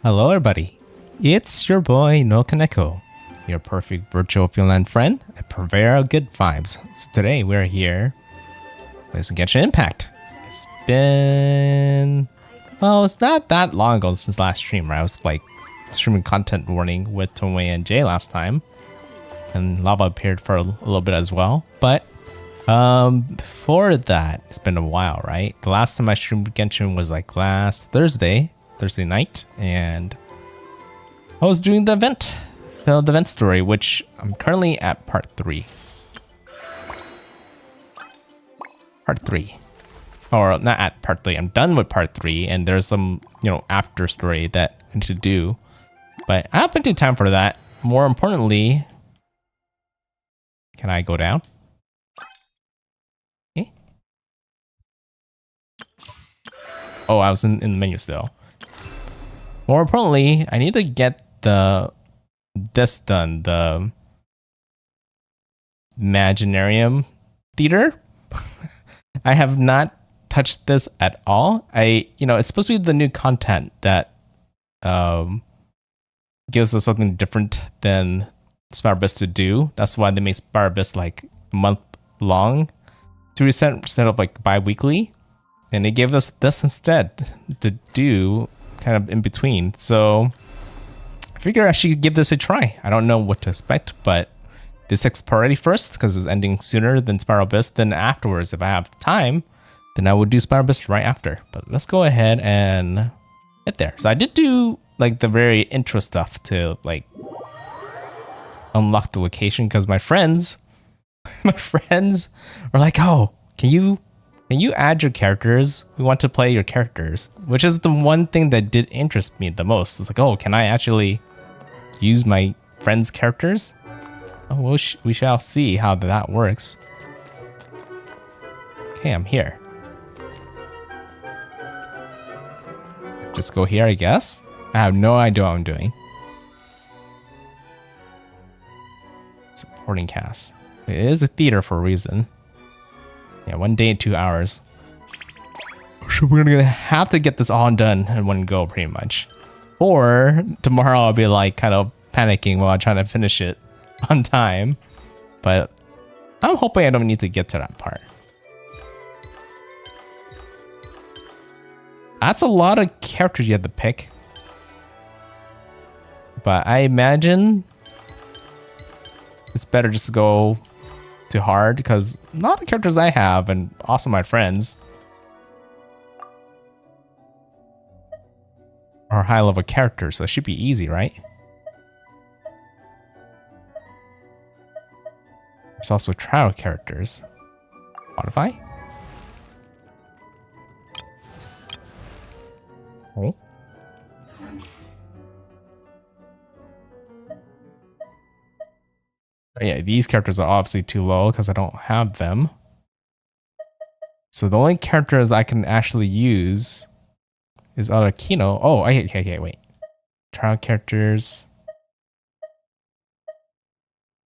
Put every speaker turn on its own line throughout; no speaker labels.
Hello everybody, it's your boy NoukonNeko, your perfect virtual Finland friend, a purveyor of good vibes. So today we're here playing some Genshin Impact. It's been... well, it's not that long ago since last stream, right? I was like streaming content warning with Tomoe and Jay last time. And Lava appeared for a little bit as well. But before that, it's been a while, right? The last time I streamed Genshin was like last Thursday night, and I was doing the event story, which I'm currently at part 3. Or not at part 3, I'm done with part 3, and there's some, after story that I need to do. But I have plenty of time for that. More importantly, can I go down? Okay. Oh, I was in the menu still. More importantly, I need to get this done, the Imaginarium Theater. I have not touched this at all. It's supposed to be the new content that gives us something different than Spire Abyss to do. That's why they made Spire Abyss like a month long to reset instead of like bi-weekly. And they gave us this instead to do kind of in between. So I figure I should give this a try. I don't know what to expect, but this is priority first because it's ending sooner than Spire Abyss. Then afterwards, if I have time, then I would do Spire Abyss right after. But let's go ahead and get there. So I did do like the very intro stuff to like unlock the location because my friends were like, oh, can you add your characters? We want to play your characters, which is the one thing that did interest me the most. It's like, oh, can I actually use my friends' characters? Oh, well, we shall see how that works. Okay, I'm here. Just go here, I guess. I have no idea what I'm doing. Supporting cast. It is a theater for a reason. Yeah, 1 day and 2 hours. So we're gonna have to get this all done in one go, pretty much. Or tomorrow I'll be like kind of panicking while I'm trying to finish it on time. But I'm hoping I don't need to get to that part. That's a lot of characters you have to pick. But I imagine it's better just to go to hard because a lot of characters I have and also my friends are high level characters, so it should be easy, right? There's also trial characters. Modify? Okay. Yeah, these characters are obviously too low because I don't have them. So the only characters I can actually use is other Kino. Oh, okay, wait. Trial characters.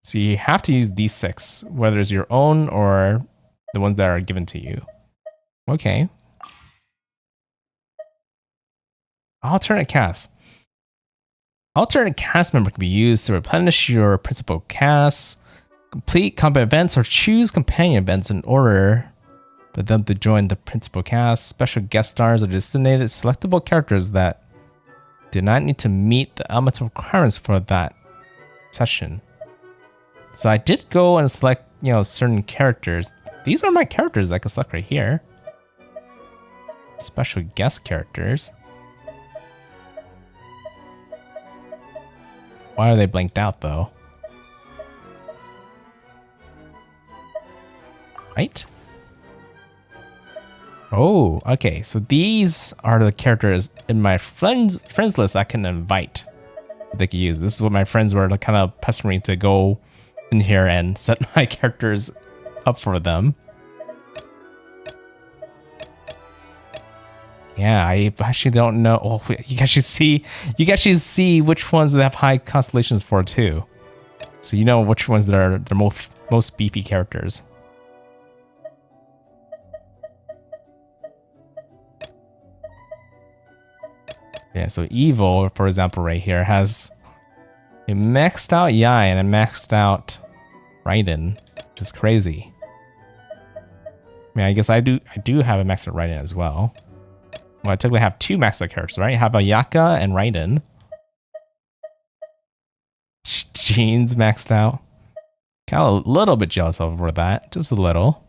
So you have to use these 6, whether it's your own or the ones that are given to you. Okay. Alternate cast. Alternate cast member can be used to replenish your principal cast, complete combat events, or choose companion events in order for them to join the principal cast. Special guest stars are designated selectable characters that do not need to meet the elemental requirements for that session. So I did go and select, certain characters. These are my characters I can select right here. Special guest characters. Why are they blanked out though? Right? Oh, okay. So these are the characters in my friends list I can invite. They can use. This is what my friends were kind of pestering to go in here and set my characters up for them. Yeah, I actually don't know. Oh, you can actually see which ones they have high constellations for too. So you know which ones that are the most beefy characters. Yeah, so Evil, for example, right here has a maxed out Yai and a maxed out Raiden, which is crazy. I mean, I guess I do have a maxed out Raiden as well. Well, I technically have two maxed out characters, right? I have Ayaka and Raiden. Jean's maxed out. Kind of a little bit jealous over that, just a little.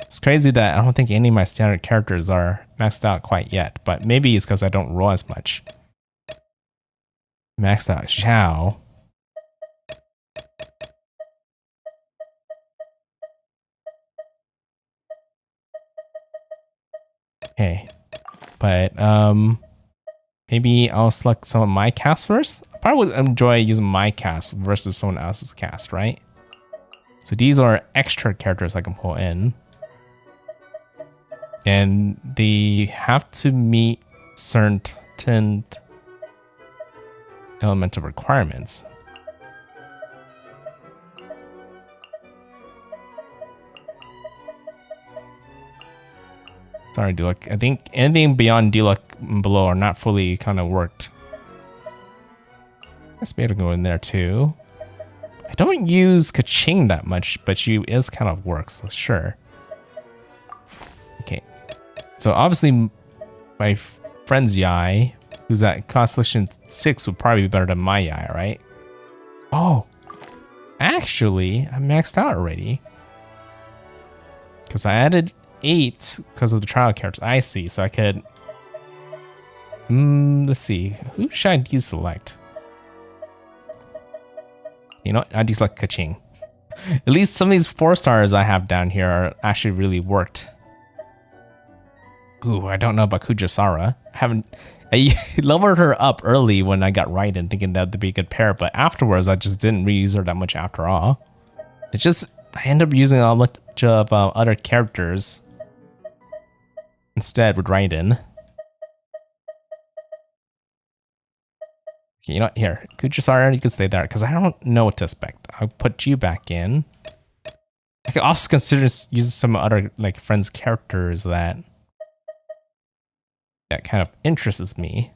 It's crazy that I don't think any of my standard characters are maxed out quite yet, but maybe it's because I don't roll as much. Maxed out Xiao. Okay, but maybe I'll select some of my cast first. I probably would enjoy using my cast versus someone else's cast, right? So these are extra characters I can pull in. And they have to meet certain elemental requirements. Sorry, Dulak. I think anything beyond Dulak and below are not fully kind of worked. Let's be able to go in there too. I don't use Kaching that much, but she is kind of works, so sure. Okay. So obviously my friend's Yai, who's at Constellation 6, would probably be better than my Yai, right? Oh, actually, I'm maxed out already. Because I added 8 because of the trial characters. I see, so I could... let's see. Who should I deselect? You know what? I deselect Kaching. At least some of these 4 stars I have down here are actually really worked. Ooh, I don't know about Kujasara. I leveled her up early when I got Raiden, thinking that would be a good pair, but afterwards I just didn't reuse her that much after all. It's just, I end up using a bunch of other characters instead with Raiden. Okay, you know what? Here, Kujasara, you can stay there, because I don't know what to expect. I'll put you back in. I could also consider using some other like friends' characters that kind of interests me.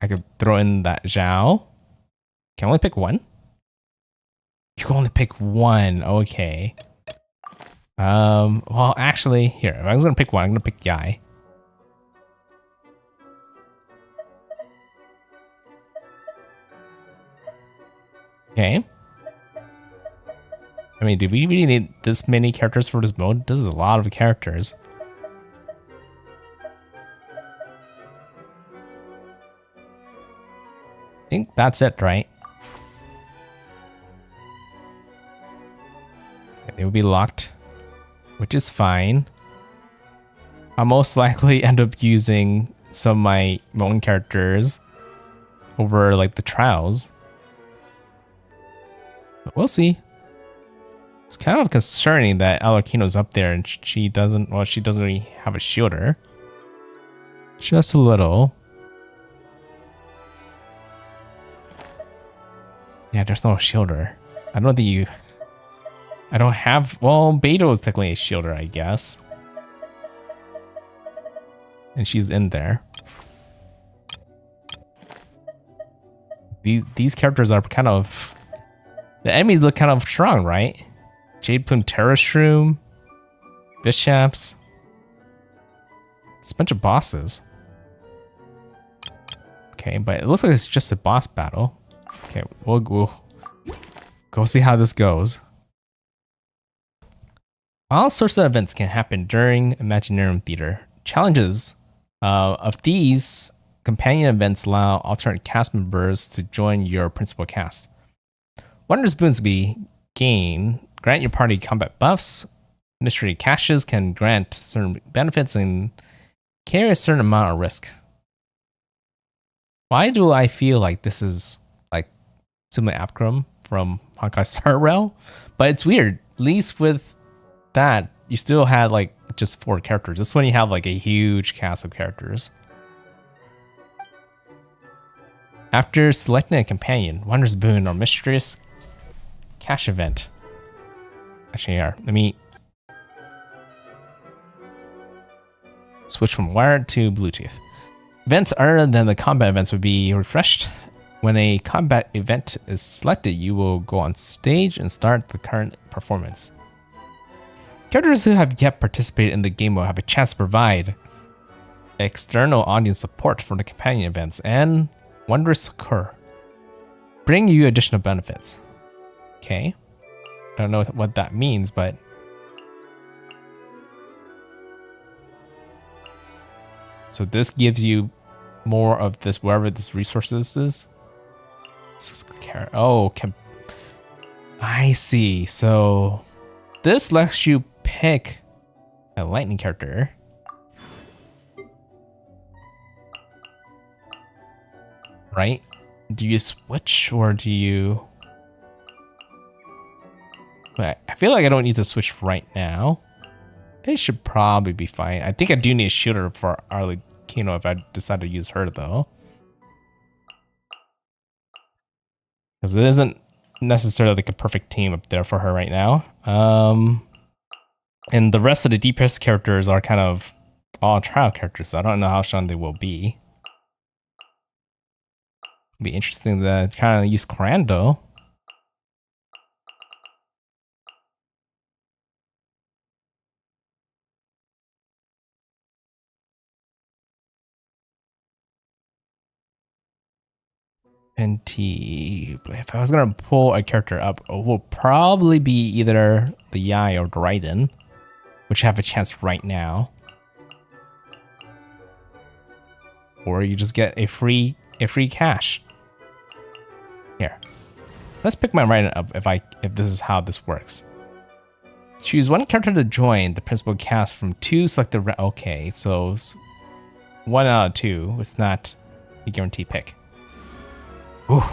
I could throw in that Zhao. Can I only pick one? You can only pick one. Okay. Well, actually, here. If I was gonna pick one, I'm gonna pick Yai. Okay. I mean, do we really need this many characters for this mode? This is a lot of characters. I think that's it, right? It will be locked, which is fine. I'll most likely end up using some of my own characters over like the trials. But we'll see. It's kind of concerning that Alarkino's up there and she doesn't really have a shielder. Just a little. Yeah, there's no shielder. I don't think you... I don't have... Well, Beidou is technically a shielder, I guess. And she's in there. These characters are kind of... The enemies look kind of strong, right? Jade Plume Terror Shroom. Bishops. It's a bunch of bosses. Okay, but it looks like it's just a boss battle. Okay, we'll go see how this goes. All sorts of events can happen during Imaginarium Theater. Challenges of these companion events allow alternate cast members to join your principal cast. Wondrous boons be gained. Grant your party combat buffs. Mystery caches can grant certain benefits and carry a certain amount of risk. Why do I feel like this is like similar Apcrum from Honkai Star Rail? But it's weird. At least with that, you still had like just 4 characters. This one you have like a huge cast of characters. After selecting a companion, Wondrous Boon or Mysterious Cache event. Actually, here, let me Switch from wired to Bluetooth. Events other than the combat events would be refreshed. When a combat event is selected, you will go on stage and start the current performance. Characters who have yet participated in the game will have a chance to provide external audience support for the companion events and wondrous occur, bring you additional benefits. Okay. I don't know what that means, but so this gives you more of this wherever this resources is. Oh, I see. So this lets you pick a lightning character. Right? Do you switch or do you... I feel like I don't need to switch right now. It should probably be fine. I think I do need a shooter for Arlecchino if I decide to use her though. Because it isn't necessarily like a perfect team up there for her right now. And the rest of the DPS characters are kind of all trial characters, so I don't know how strong they will be. It'd be interesting to kind of use Corando. NT. If I was gonna pull a character up, it will probably be either the Yai or the Raiden, which have a chance right now. Or you just get a free cash. Here. Let's pick my Raiden up if this is how this works. Choose one character to join the principal cast from 2 selected. Okay, so 1 out of 2. It's not a guaranteed pick. Ooh.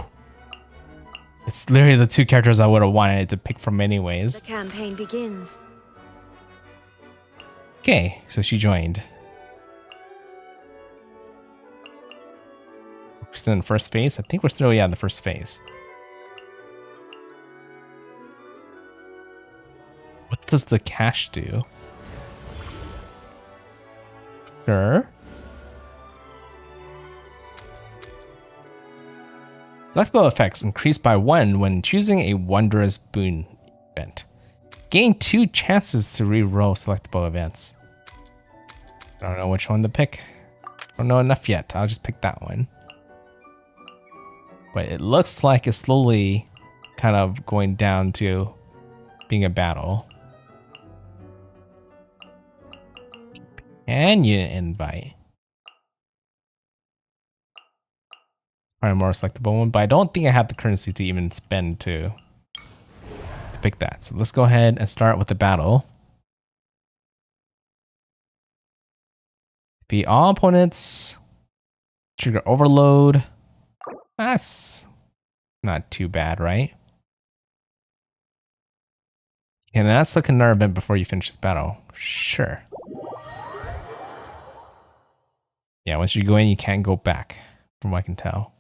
It's literally the 2 characters I would have wanted to pick from anyways.
The campaign begins.
Okay, so she joined. We're still in the first phase? I think we're still, in the first phase. What does the cash do? Sure. Selectable effects increase by 1 when choosing a Wondrous Boon event. Gain 2 chances to re-roll selectable events. I don't know which one to pick. I don't know enough yet. I'll just pick that one. But it looks like it's slowly kind of going down to being a battle. And you invite. Probably more selectable one, but I don't think I have the currency to even spend to pick that. So let's go ahead and start with the battle. Be all opponents. Trigger overload. That's not too bad, right? And that's like another event before you finish this battle. Sure. Yeah, once you go in, you can't go back, from what I can tell.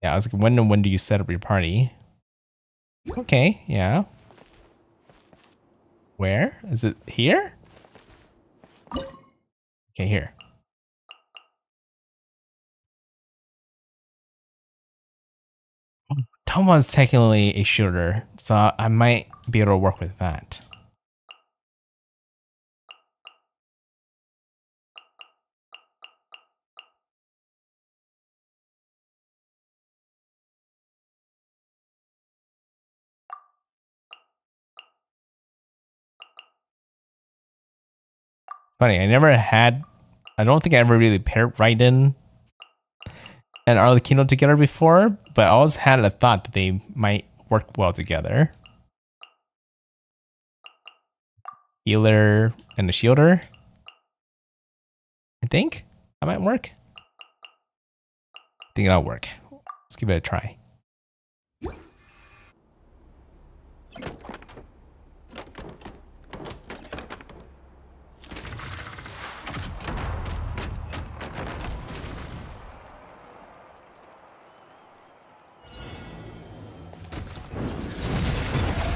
Yeah, I was like, when do you set up your party? Okay, yeah. Where? Is it here? Okay, here. Toma's technically a shooter, so I might be able to work with that. Funny, I don't think I ever really paired Raiden and Arlecchino together before, but I always had a thought that they might work well together. Healer and the shielder. I think that might work. I think it'll work. Let's give it a try.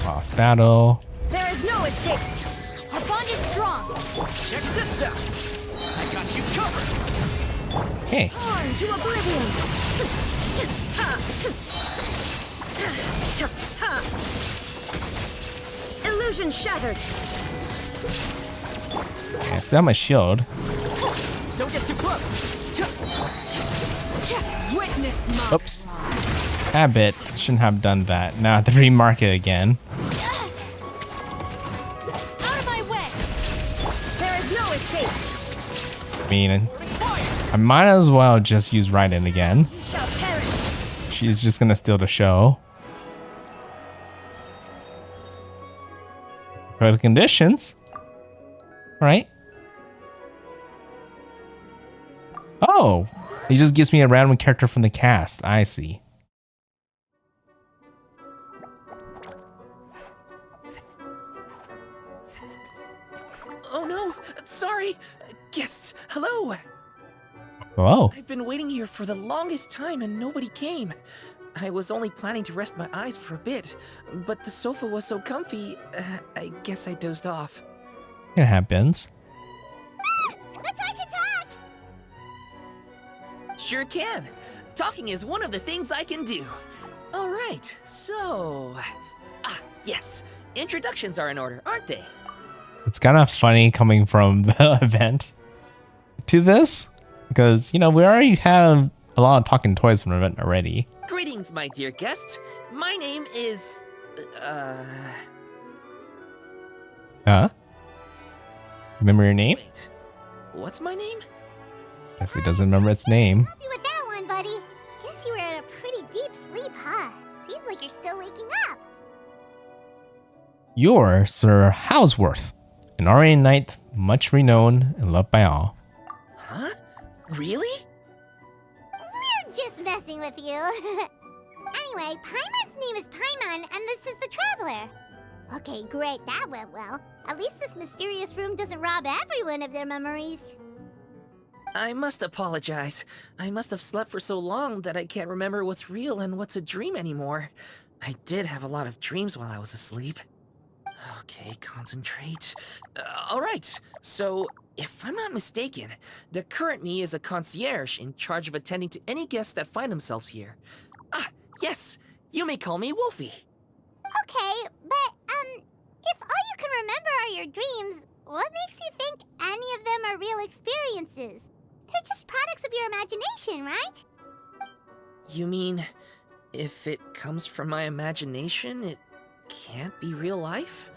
Boss battle.
There mistake. Our bond is strong.
Check this out. I got you covered.
Hey.
Torn to oblivion. Illusion shattered.
I still have my shield.
Don't get too close.
Witness my
Oops. Habit. Shouldn't have done that. Now I have to remark it again.
out of my way. There is no escape.
I mean, I might as well just use Raiden again.
You shall perish.
She's just gonna steal the show. For the conditions. Right? Oh! He just gives me a random character from the cast. I see.
Oh no, sorry. Guests, hello.
Whoa.
I've been waiting here for the longest time and nobody came. I was only planning to rest my eyes for a bit, but the sofa was so comfy, I guess I dozed off.
It happens.
Attack, attack!
Sure can. Talking is one of the things I can do. All right, so... yes. Introductions are in order, aren't they?
It's kind of funny coming from the event to this. Because, you know, we already have a lot of talking toys from the event already.
Greetings, my dear guests. My name is...
Huh? Remember your name?
Wait. What's my name?
Guess he doesn't remember its name.
Help you with that one, buddy. Guess you were in a pretty deep sleep, huh? Seems like you're still waking up.
You're Sir Houseworth, an Aryan knight much renowned and loved by all.
Huh? Really?
We're just messing with you. Anyway, Paimon's name is Paimon, and this is the Traveler. Okay, great, that went well. At least this mysterious room doesn't rob everyone of their memories.
I must apologize. I must have slept for so long that I can't remember what's real and what's a dream anymore. I did have a lot of dreams while I was asleep. Okay, concentrate. All right, so if I'm not mistaken, the current me is a concierge in charge of attending to any guests that find themselves here. Yes, you may call me Wolfie.
Okay, but, if all you can remember are your dreams, what makes you think any of them are real experiences? They're just products of your imagination, right?
You mean, if it comes from my imagination, it can't be real life?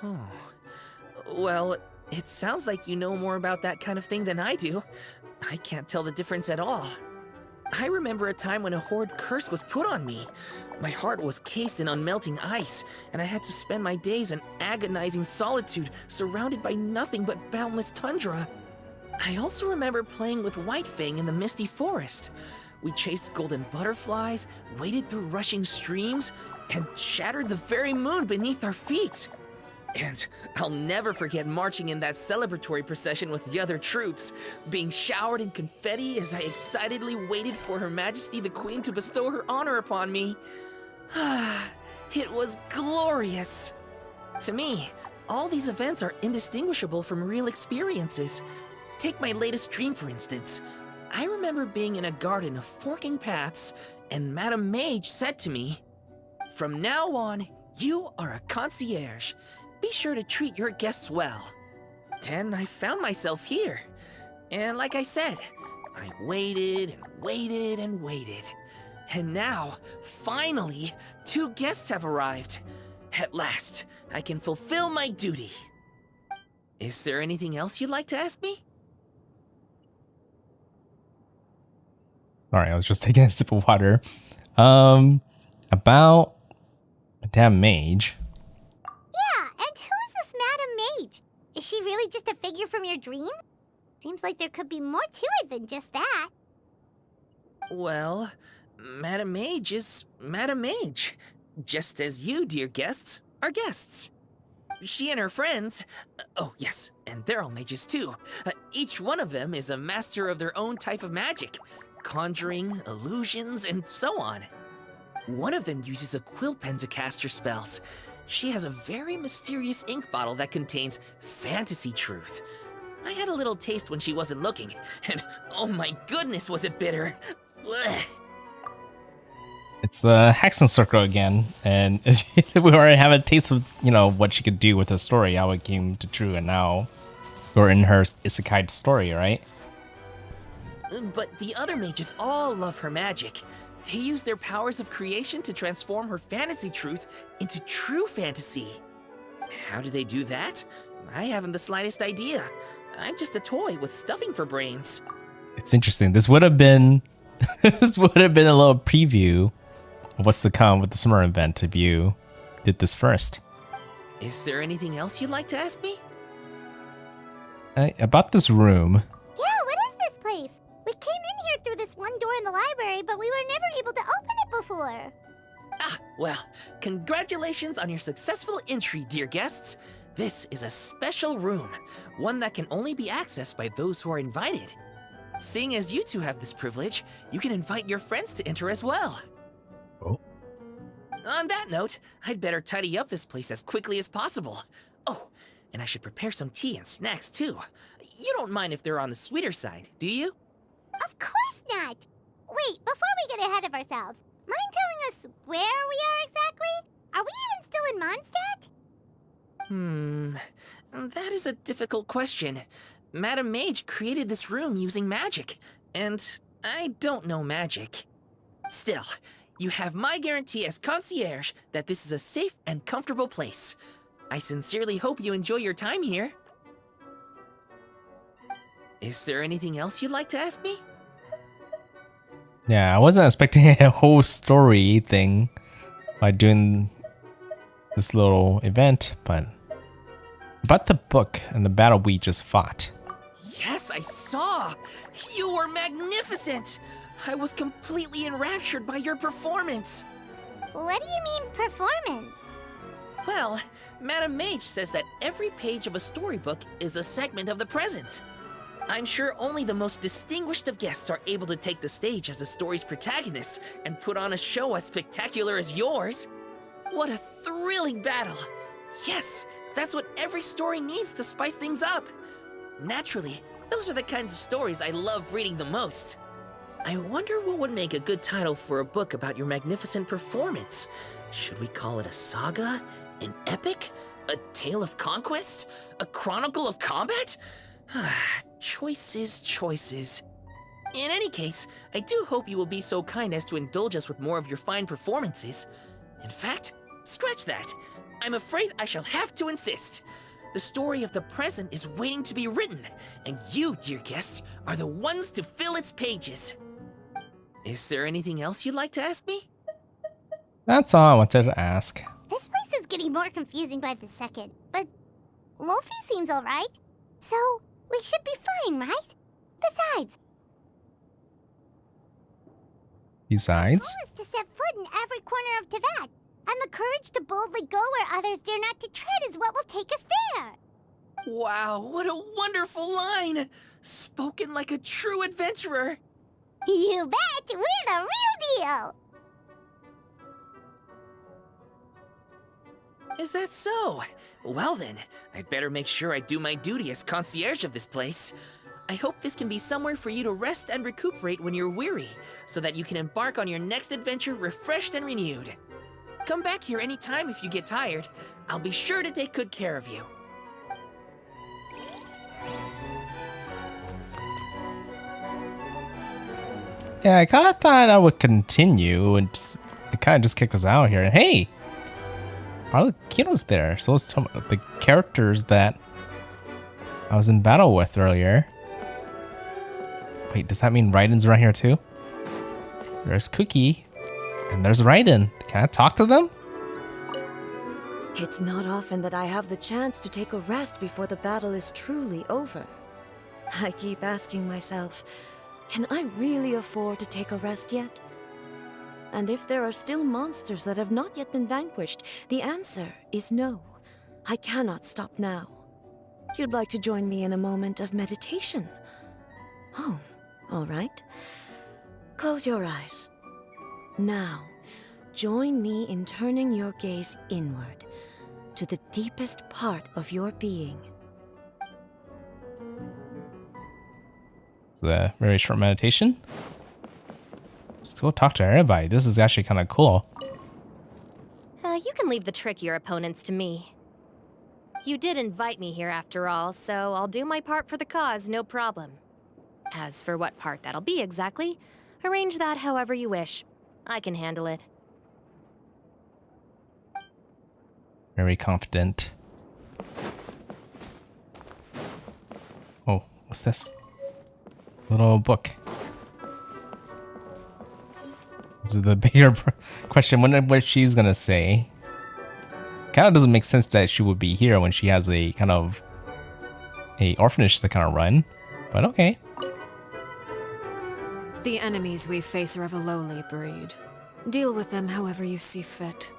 Huh. Well, it sounds like you know more about that kind of thing than I do. I can't tell the difference at all. I remember a time when a horrid curse was put on me. My heart was cased in unmelting ice, and I had to spend my days in agonizing solitude, surrounded by nothing but boundless tundra. I also remember playing with Whitefang in the misty forest. We chased golden butterflies, waded through rushing streams, and shattered the very moon beneath our feet. And I'll never forget marching in that celebratory procession with the other troops, being showered in confetti as I excitedly waited for Her Majesty the Queen to bestow her honor upon me. It was glorious. To me, all these events are indistinguishable from real experiences. Take my latest dream, for instance. I remember being in a garden of forking paths, and Madame Mage said to me, "From now on, you are a concierge. Be sure to treat your guests well." And I found myself here. And like I said, I waited and waited and waited. And now, finally, 2 guests have arrived. At last, I can fulfill my duty. Is there anything else you'd like to ask me?
Sorry, I was just taking a sip of water. About Madame Mage.
Yeah, and who is this Madame Mage? Is she really just a figure from your dream? Seems like there could be more to it than just that.
Well, Madame Mage is Madame Mage. Just as you, dear guests, are guests. She and her friends, oh yes, and they're all mages too. Each one of them is a master of their own type of magic. Conjuring, illusions, and so on. One of them uses a quill pen to cast her spells, She has a very mysterious ink bottle that contains fantasy truth. I had a little taste when she wasn't looking, and oh my goodness, was it bitter! Blech.
It's the Hexen Circle again, and we already have a taste of, you know, what she could do with her story, how it came to true, and now we're in her isekai story, right?
But the other mages all love her magic. They use their powers of creation to transform her fantasy truth into true fantasy. How do they do that? I haven't the slightest idea. I'm just a toy with stuffing for brains.
It's interesting. This would have been this would have been a little preview of what's to come with the summer event if you did this first.
Is there anything else you'd like to ask me?
About this room.
Yeah, what is this place? We came in here through this one door in the library, but we were never able to open it before.
Ah, well, congratulations on your successful entry, dear guests. This is a special room, one that can only be accessed by those who are invited. Seeing as you two have this privilege, you can invite your friends to enter as well.
Oh.
On that note, I'd better tidy up this place as quickly as possible. Oh, and I should prepare some tea and snacks too. You don't mind if they're on the sweeter side, do you?
Of course not! Wait, before we get ahead of ourselves, mind telling us where we are exactly? Are we even still in Mondstadt?
That is a difficult question. Madam Mage created this room using magic, and I don't know magic. Still, you have my guarantee as concierge that this is a safe and comfortable place. I sincerely hope you enjoy your time here. Is there anything else you'd like to ask me?
Yeah, I wasn't expecting a whole story thing by doing this little event, but about the book and the battle we just fought.
Yes, I saw! You were magnificent! I was completely enraptured by your performance.
What do you mean, performance?
Well, Madam Mage says that every page of a storybook is a segment of the present. I'm sure only the most distinguished of guests are able to take the stage as the story's protagonist and put on a show as spectacular as yours. What a thrilling battle! Yes, that's what every story needs to spice things up. Naturally, those are the kinds of stories I love reading the most. I wonder what would make a good title for a book about your magnificent performance. Should we call it a saga? An epic? A tale of conquest? A chronicle of combat? Choices, choices. In any case, I do hope you will be so kind as to indulge us with more of your fine performances. In fact, scratch that. I'm afraid I shall have to insist. The story of the present is waiting to be written, and you, dear guests, are the ones to fill its pages. Is there anything else you'd like to ask me?
That's all I wanted to ask.
This place is getting more confusing by the second, but Wolfie seems alright. So, we should be fine, right? Besides, the goal is to set foot in every corner of Teyvat, and the courage to boldly go where others dare not to tread is what will take us there.
Wow, what a wonderful line! Spoken like a true adventurer.
You bet! We're the real deal!
Is that so? Well then, I'd better make sure I do my duty as concierge of this place. I hope this can be somewhere for you to rest and recuperate when you're weary, so that you can embark on your next adventure refreshed and renewed. Come back here anytime if you get tired. I'll be sure to take good care of you.
Yeah, I kind of thought I would continue, and it kind of just kicked us out here. And hey, Kino's there. So it's the characters that I was in battle with earlier. Wait, does that mean Raiden's around here too? There's Cookie, and there's Raiden. Can I talk to them?
It's not often that I have the chance to take a rest before the battle is truly over. I keep asking myself, can I really afford to take a rest yet? And if there are still monsters that have not yet been vanquished, the answer is no. I cannot stop now. You'd like to join me in a moment of meditation? Oh, all right. Close your eyes. Now, join me in turning your gaze inward. to the deepest part of your being.
It's a very short meditation. Let's go talk to everybody. This is actually kind of cool.
You can leave the trickier opponents to me. You did invite me here after all, so I'll do my part for the cause, no problem. As for what part that'll be exactly, arrange that however you wish. I can handle it.
Very confident. Oh, what's this? Little book. This is the bigger question. Wonder what she's gonna say. Kind of doesn't make sense that she would be here when she has a kind of a orphanage to kind of run, but okay.
The enemies we face are of a lowly breed. Deal with them however you see fit.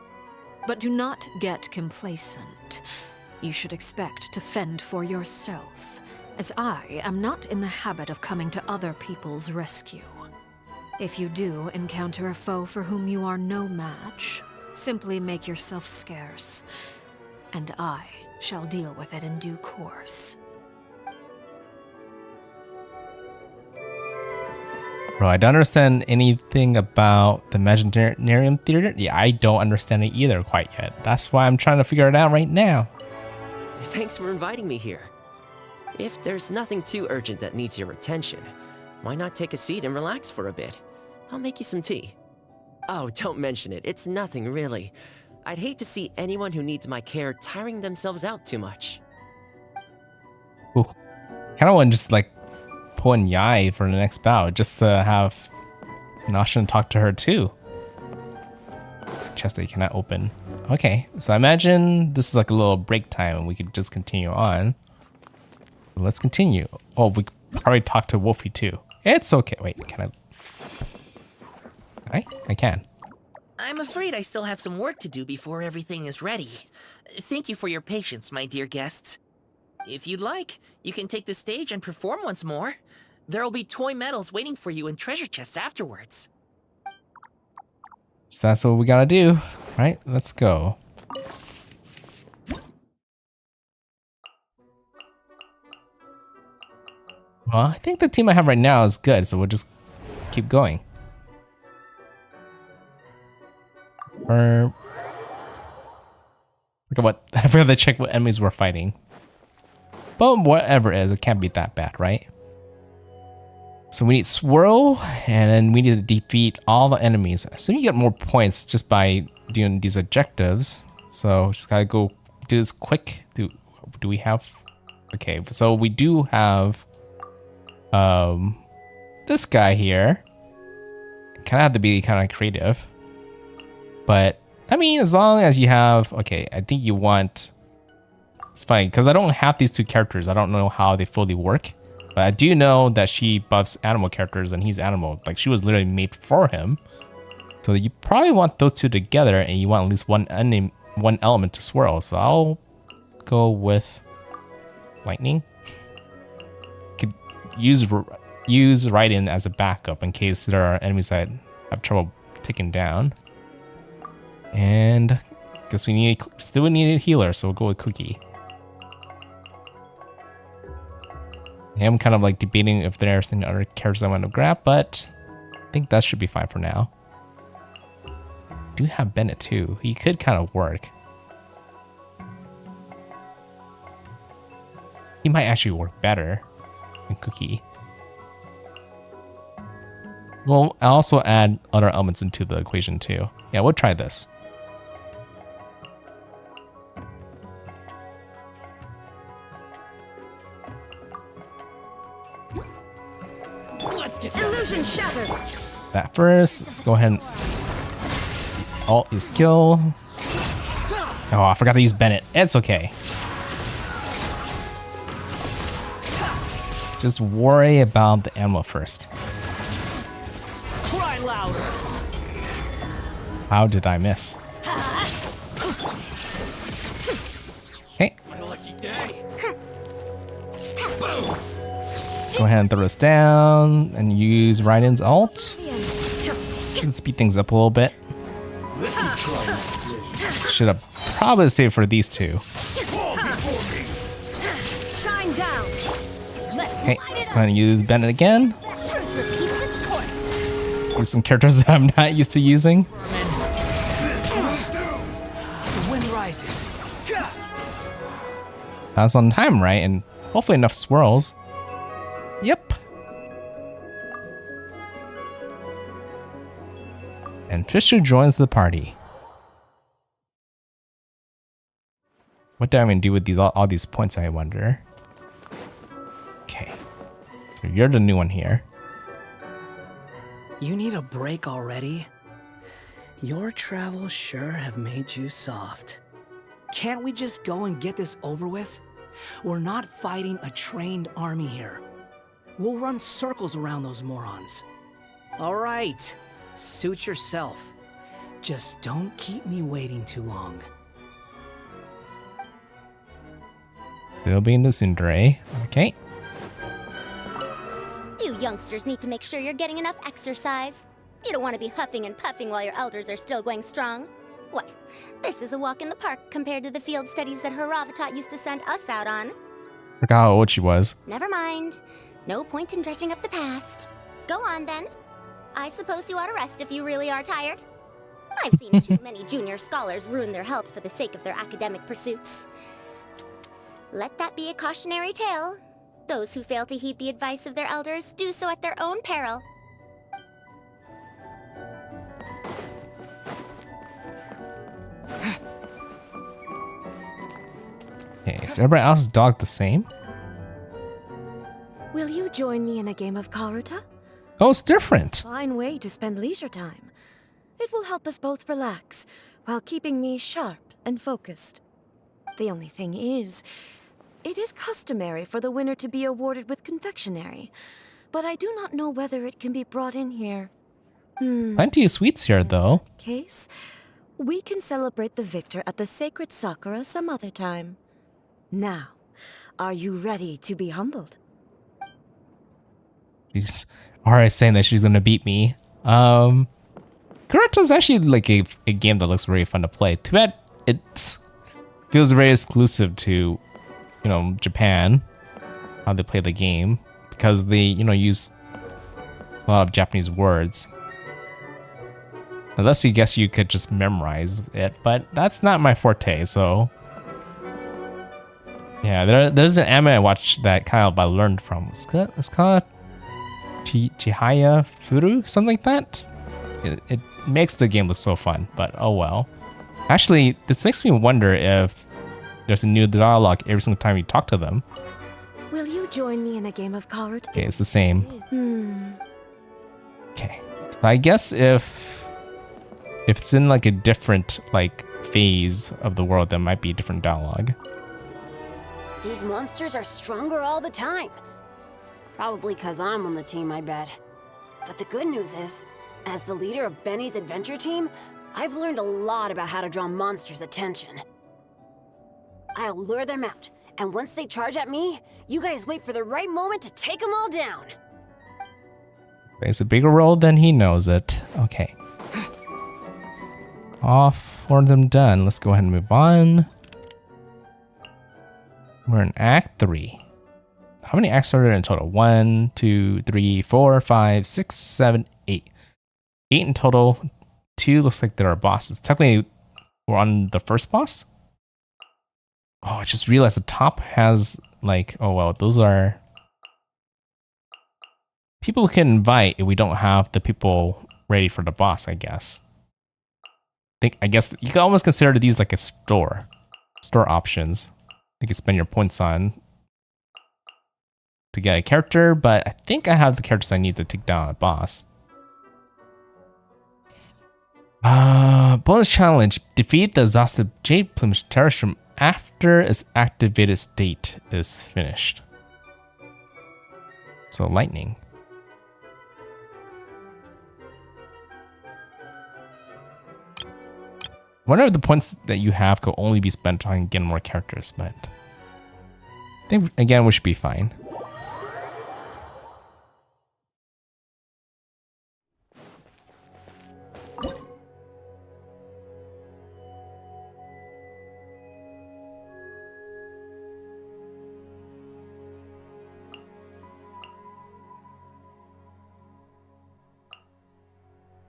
But do not get complacent. You should expect to fend for yourself, as I am not in the habit of coming to other people's rescue. If you do encounter a foe for whom you are no match, simply make yourself scarce, and I shall deal with it in due course.
Bro, I don't understand anything about the Imaginarium Theater. Yeah, I don't understand it either quite yet. That's why I'm trying to figure it out right now.
Thanks for inviting me here. If there's nothing too urgent that needs your attention, why not take a seat and relax for a bit? I'll make you some tea. Oh, don't mention it. It's nothing, really. I'd hate to see anyone who needs my care tiring themselves out too much.
Ooh. Kind of want to just like pull in Yai for the next bout, just to have Nashin talk to her too. It's a chest that you cannot open. Okay, so I imagine this is like a little break time and we could just continue on. Let's continue. Oh, we could probably talk to Wolfie too. It's okay. Wait, can I? I can.
I'm afraid I still have some work to do before everything is ready. Thank you for your patience, my dear guests. If you'd like, you can take the stage and perform once more. There'll be toy medals waiting for you in treasure chests afterwards.
So that's what we gotta do, right? Let's go. Well, I think the team I have right now is good, so we'll just keep going. Look at what I forgot to check what enemies we're fighting. But whatever it is, it can't be that bad, right? So we need Swirl, and then we need to defeat all the enemies. So you get more points just by doing these objectives. So just gotta go do this quick. Do we have? Okay, so we do have this guy here. Kind of have to be kind of creative. But, I mean, as long as you have... Okay, I think you want... It's funny, because I don't have these two characters. I don't know how they fully work. But I do know that she buffs animal characters, and he's animal. Like, she was literally made for him. So you probably want those two together, and you want at least one element to swirl. So I'll go with... Lightning. Could use Raiden as a backup in case there are enemies that have trouble taking down. And I guess we still need a healer, so we'll go with Cookie. I'm kind of like debating if there's any other characters I want to grab, but I think that should be fine for now. I do have Bennett too. He could kind of work. He might actually work better than Cookie. Well, I'll also add other elements into the equation too. Yeah, we'll try this.
Illusion shattered.
That first. Let's go ahead and alt your skill. Oh, I forgot to use Bennett. It's okay. Just worry about the ammo first.
Cry louder.
How did I miss? Okay.
My lucky day.
Go ahead and throw this down and use Raiden's ult. Should speed things up a little bit. Should have probably save for these two.
Shine down.
Okay, just gonna use Bennett again.
Truth repeats its course.
Use some characters that I'm not used to using.
The wind rises.
That's on time, right? And hopefully enough swirls. Yep. And Fisher joins the party. What do I even do with these all these points, I wonder? Okay. So you're the new one here.
You need a break already? Your travels sure have made you soft. Can't we just go and get this over with? We're not fighting a trained army here. We'll run circles around those morons. All right, suit yourself. Just don't keep me waiting too long.
Still being the Tsundere. Okay.
You youngsters need to make sure you're getting enough exercise. You don't want to be huffing and puffing while your elders are still going strong. Why, this is a walk in the park compared to the field studies that Haravatat used to send us out on.
Forgot how old she was.
Never mind. No point in dredging up the past. Go on, then. I suppose you ought to rest if you really are tired. I've seen too many junior scholars ruin their health for the sake of their academic pursuits. Let that be a cautionary tale. Those who fail to heed the advice of their elders do so at their own peril.
Okay, is everybody else's dog the same?
Will you join me in a game of Karuta?
Oh, it's different.
Fine way to spend leisure time. It will help us both relax while keeping me sharp and focused. The only thing is, it is customary for the winner to be awarded with confectionery, but I do not know whether it can be brought in here.
Plenty of sweets here, though.
Case, we can celebrate the victor at the sacred Sakura some other time. Now, are you ready to be humbled?
She's already saying that she's gonna beat me. Kurata's actually like a game that looks really fun to play. Too bad it feels very exclusive to, you know, Japan, how they play the game, because they, you know, use a lot of Japanese words. Unless you guess you could just memorize it, but that's not my forte, so. Yeah, there's an anime I watched that kind of I learned from. It's called Chihaya Furu, something like that. It makes the game look so fun, but oh well. Actually, this makes me wonder if there's a new dialogue every single time you talk to them.
Will you join me in a game of Karuta?
Okay, it's the same. Okay, so I guess if it's in like a different like phase of the world, there might be a different dialogue.
These monsters are stronger all the time. Probably because I'm on the team, I bet. But the good news is, as the leader of Benny's adventure team, I've learned a lot about how to draw monsters' attention. I'll lure them out, and once they charge at me, you guys wait for the right moment to take them all down.
Plays a bigger role than he knows it. Okay. All four of them done. Let's go ahead and move on. We're in Act 3. How many acts are there in total? 1, 2, 3, 4, 5, 6, 7, 8. 8 in total. 2 looks like there are bosses. Technically, we're on the first boss. Oh, I just realized the top has like, oh well, those are people we can invite if we don't have the people ready for the boss, I guess. I guess you can almost consider these like a store options. You can spend your points on to get a character, but I think I have the characters I need to take down a boss. Bonus challenge. Defeat the exhausted Jade Plumage Terrastrum after its activated state is finished. So lightning. Wonder if the points that you have could only be spent on getting more characters, but I think again we should be fine.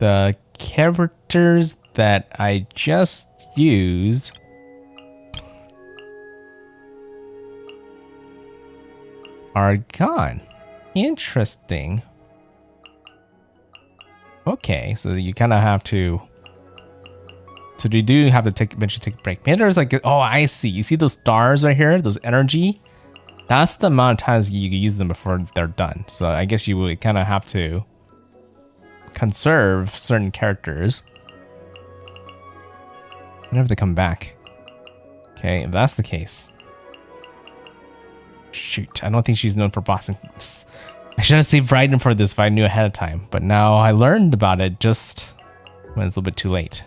the characters that I just used are gone. Interesting. Okay, so you kind of have to. So you do have to eventually take a break. Maybe there's like, oh, I see. You see those stars right here? Those energy? That's the amount of times you use them before they're done. So I guess you would kind of have to conserve certain characters whenever they come back. Okay, if that's the case. Shoot, I don't think she's known for bossing. I should have saved Bryden for this if I knew ahead of time. But now I learned about it just when it's a little bit too late.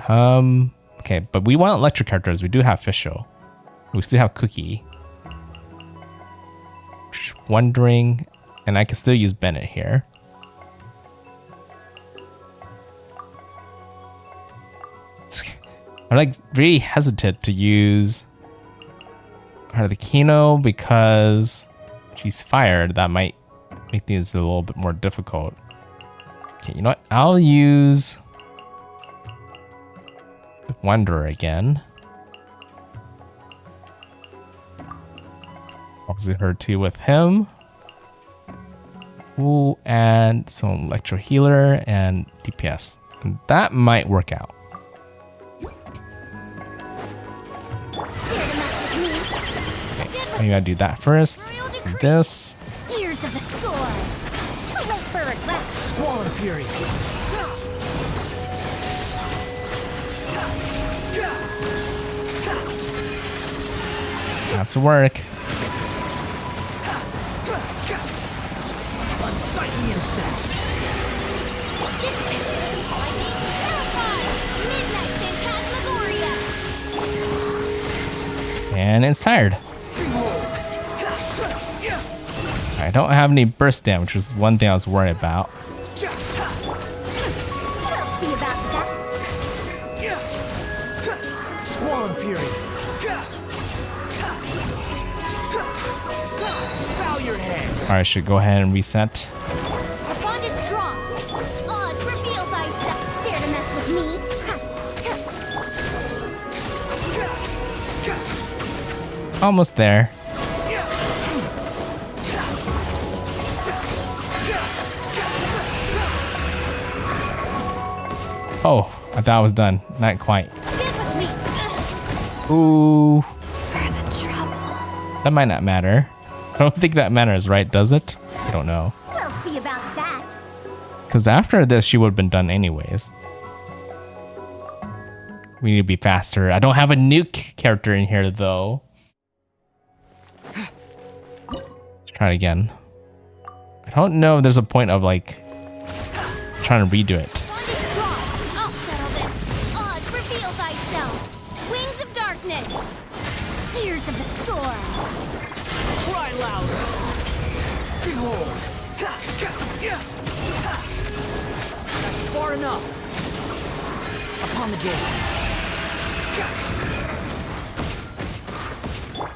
Okay, but we want electric characters. We do have Fischl. We still have Cookie. Just wondering, and I can still use Bennett here. I'm like really hesitant to use Arlecchino because she's fired. That might make things a little bit more difficult. Okay, you know what? I'll use the Wanderer again. Opposite her too with him. Ooh, and some Electro Healer and DPS. And that might work out. You gotta do that first. This.
Gears of the storm. Too late for regret.
Squall and Fury.
Have to work.
Unsightly insects.
Midnight Phantasmagoria.
And it's tired. I don't have any burst damage, which was one thing I was worried about.
We'll see about that.
Squall and Fury. Bow your head.
Alright, I should go ahead and reset.
Our bond is strong. Oz, reveal thyself. Dare to mess with me?
Almost there. Oh, I thought I was done. Not quite. Ooh. That might not matter. I don't think that matters, right? Does it? I don't know.
We'll see about that.
Because after this, she would have been done anyways. We need to be faster. I don't have a nuke character in here, though. Let's try it again. I don't know if there's a point of, like, trying to redo it.
I'll settle this. Oz, reveal thyself. Wings of darkness. Gears of the storm.
Cry louder. Behold. That's far enough. Upon the gate.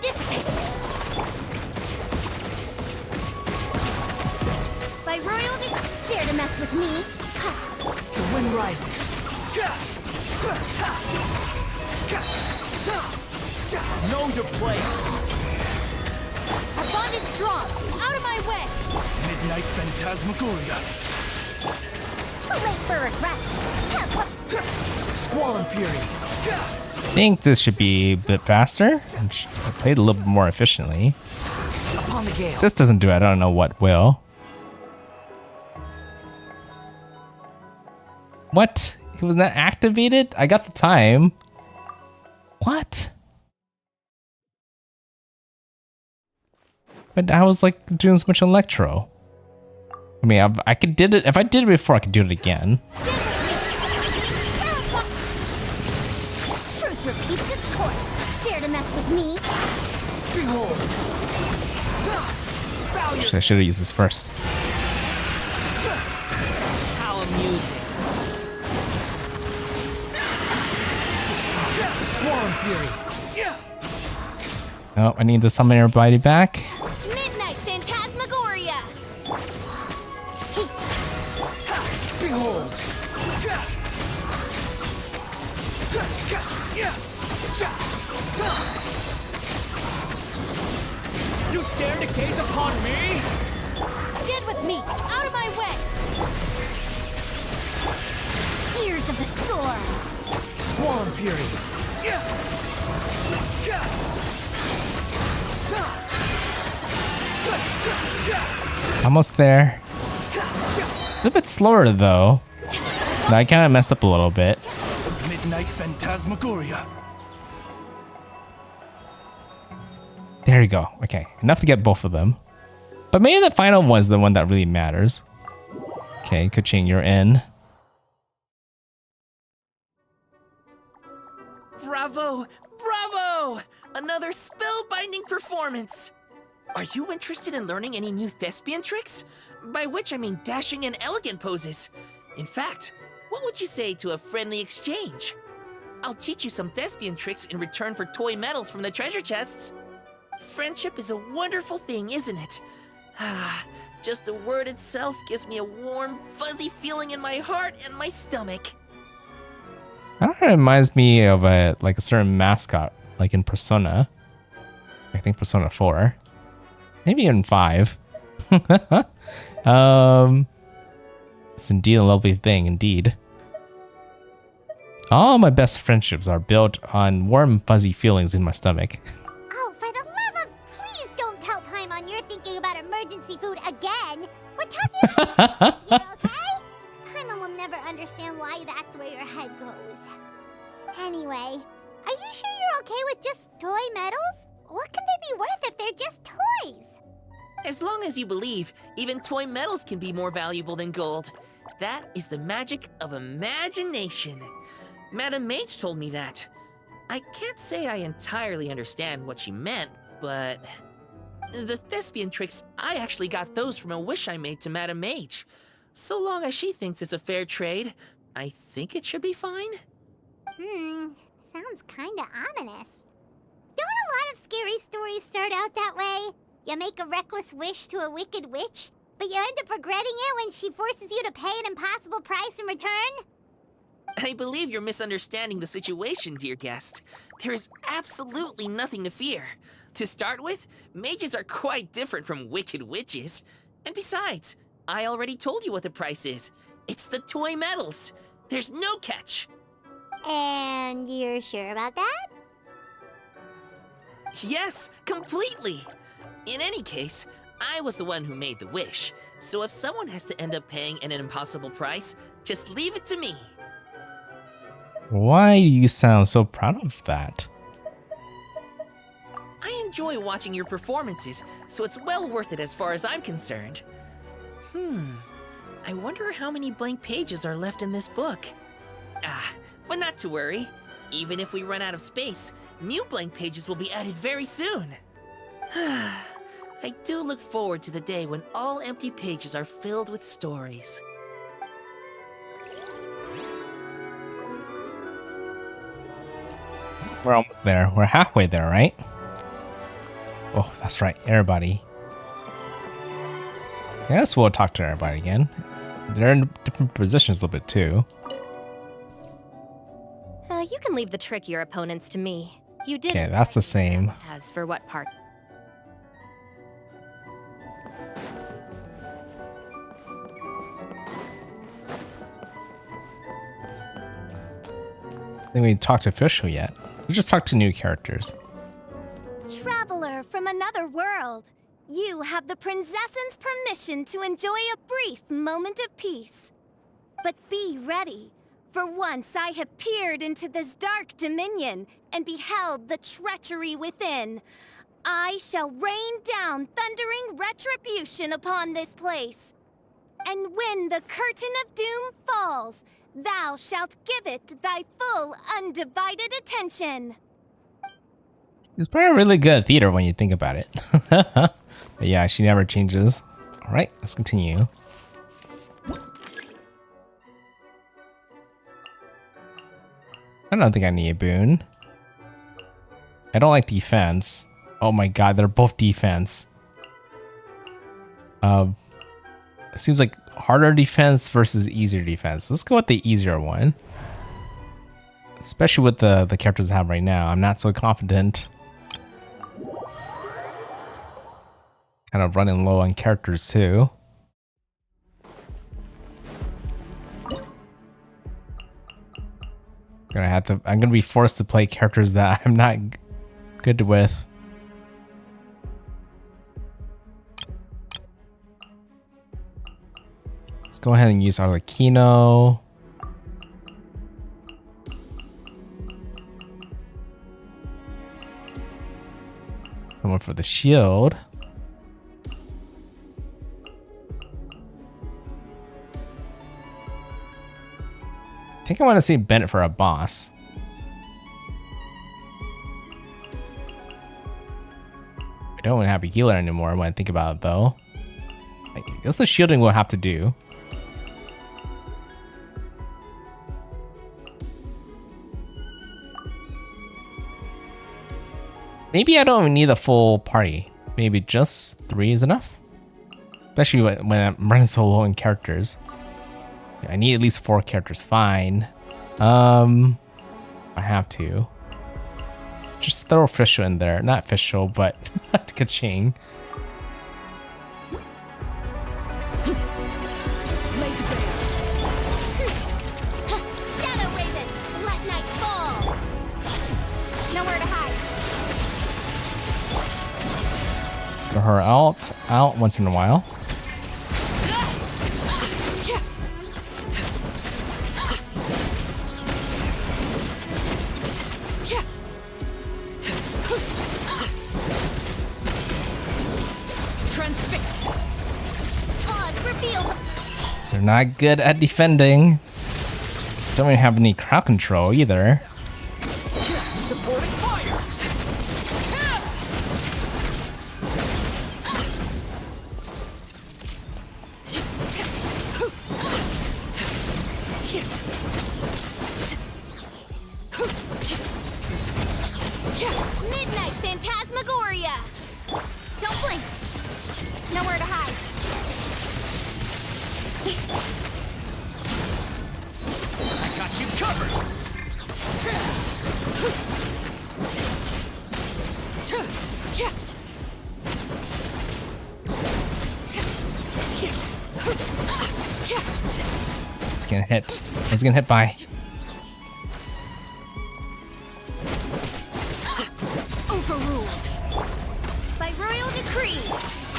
Dissipate. By royalty, dare to mess with me?
The wind rises. Know your place.
Our bond is strong. Out of my way.
Midnight Phantasmagoria.
Too late for regret.
Squall and Fury.
I think this should be a bit faster. I played a little bit more efficiently.
Upon the gale.
This doesn't do it. I don't know what will. What? It was not activated? I got the time. What? But I was like doing so much electro. I mean, I could did it. If I did it before, I could do it again.
Truth repeats its course. Dare to mess with me?
Behold.
Actually, I should have used this first.
How amusing. Squall and Fury.
Oh, I need to summon everybody back.
Midnight Phantasmagoria.
dare to gaze upon me?
Stand with me! Out of my way!
Ears of the storm!
Squall Fury!
Almost there. A bit slower though. I kind of messed up a little bit.
Midnight Phantasmagoria.
There you go. Okay, enough to get both of them. But maybe the final one's the one that really matters. Okay, Kuching, you're in.
Bravo! Bravo! Another spellbinding performance! Are you interested in learning any new thespian tricks? By which I mean dashing and elegant poses. In fact, what would you say to a friendly exchange? I'll teach you some thespian tricks in return for toy medals from the treasure chests. Friendship is a wonderful thing, isn't it? Ah, just the word itself gives me a warm, fuzzy feeling in my heart and my stomach.
I don't know, it reminds me of a certain mascot, like in Persona. I think Persona 4. Maybe in 5. It's indeed a lovely thing, indeed. All my best friendships are built on warm, fuzzy feelings in my stomach.
Oh, for the love of... Please don't tell Paimon you're thinking about emergency food again! We're talking about here, okay? Paimon will never understand why that's where your head goes. Anyway, are you sure you're okay with just toy medals? What can they be worth if they're just toys?
As long as you believe, even toy medals can be more valuable than gold. That is the magic of imagination. Madame Mage told me that. I can't say I entirely understand what she meant, but... The thespian tricks, I actually got those from a wish I made to Madame Mage. So long as she thinks it's a fair trade, I think it should be fine.
Sounds kinda ominous. Don't a lot of scary stories start out that way? You make a reckless wish to a wicked witch, but you end up regretting it when she forces you to pay an impossible price in return?
I believe you're misunderstanding the situation, dear guest. There is absolutely nothing to fear. To start with, mages are quite different from wicked witches. And besides, I already told you what the price is. It's the toy medals. There's no catch.
And you're sure about that?
Yes, completely. In any case, I was the one who made the wish. So if someone has to end up paying an impossible price, just leave it to me.
Why do you sound so proud of that?
I enjoy watching your performances, so it's well worth it as far as I'm concerned. I wonder how many blank pages are left in this book. But not to worry. Even if we run out of space, new blank pages will be added very soon. I do look forward to the day when all empty pages are filled with stories.
We're almost there. We're halfway there, right? Oh, that's right. Everybody. I guess we'll talk to everybody again. They're in different positions a little bit too.
You can leave the trickier opponents to me. You did.
Okay, that's the same.
As for what part?
I think we didn't talk to official yet. We just talked to new characters.
Traveler from another world, you have the princess's permission to enjoy a brief moment of peace. But be ready, for once I have peered into this dark dominion and beheld the treachery within. I shall rain down thundering retribution upon this place. And when the curtain of doom falls, thou shalt give it thy full undivided attention.
He's probably really good at theater when you think about it. But yeah, she never changes. All right, let's continue. I don't think I need a boon. I don't like defense. Oh my god, they're both defense. It seems like harder defense versus easier defense. Let's go with the easier one. Especially with the characters I have right now. I'm not so confident. Kind of running low on characters too. I'm gonna be forced to play characters that I'm not good with. Let's go ahead and use Arlecchino. Someone for the shield. I think I want to see Bennett for a boss. I don't have a healer anymore when I think about it, though. I guess the shielding will have to do. Maybe I don't even need a full party. Maybe just 3 is enough. Especially when I'm running so low in characters. I need at least 4 characters. Fine. I have to. Let's just throw Fischl in there. Not Fischl, but Kaching.
Shadow Raven, let night fall. Nowhere to hide.
Throw her out once in a while. They're not good at defending. Don't even have any crowd control either.
Supporting fire.
Midnight Phantasmagoria. Don't blink. Nowhere to hide.
I got you covered.
It's gonna hit. It's gonna hit by.
Overruled. By royal decree.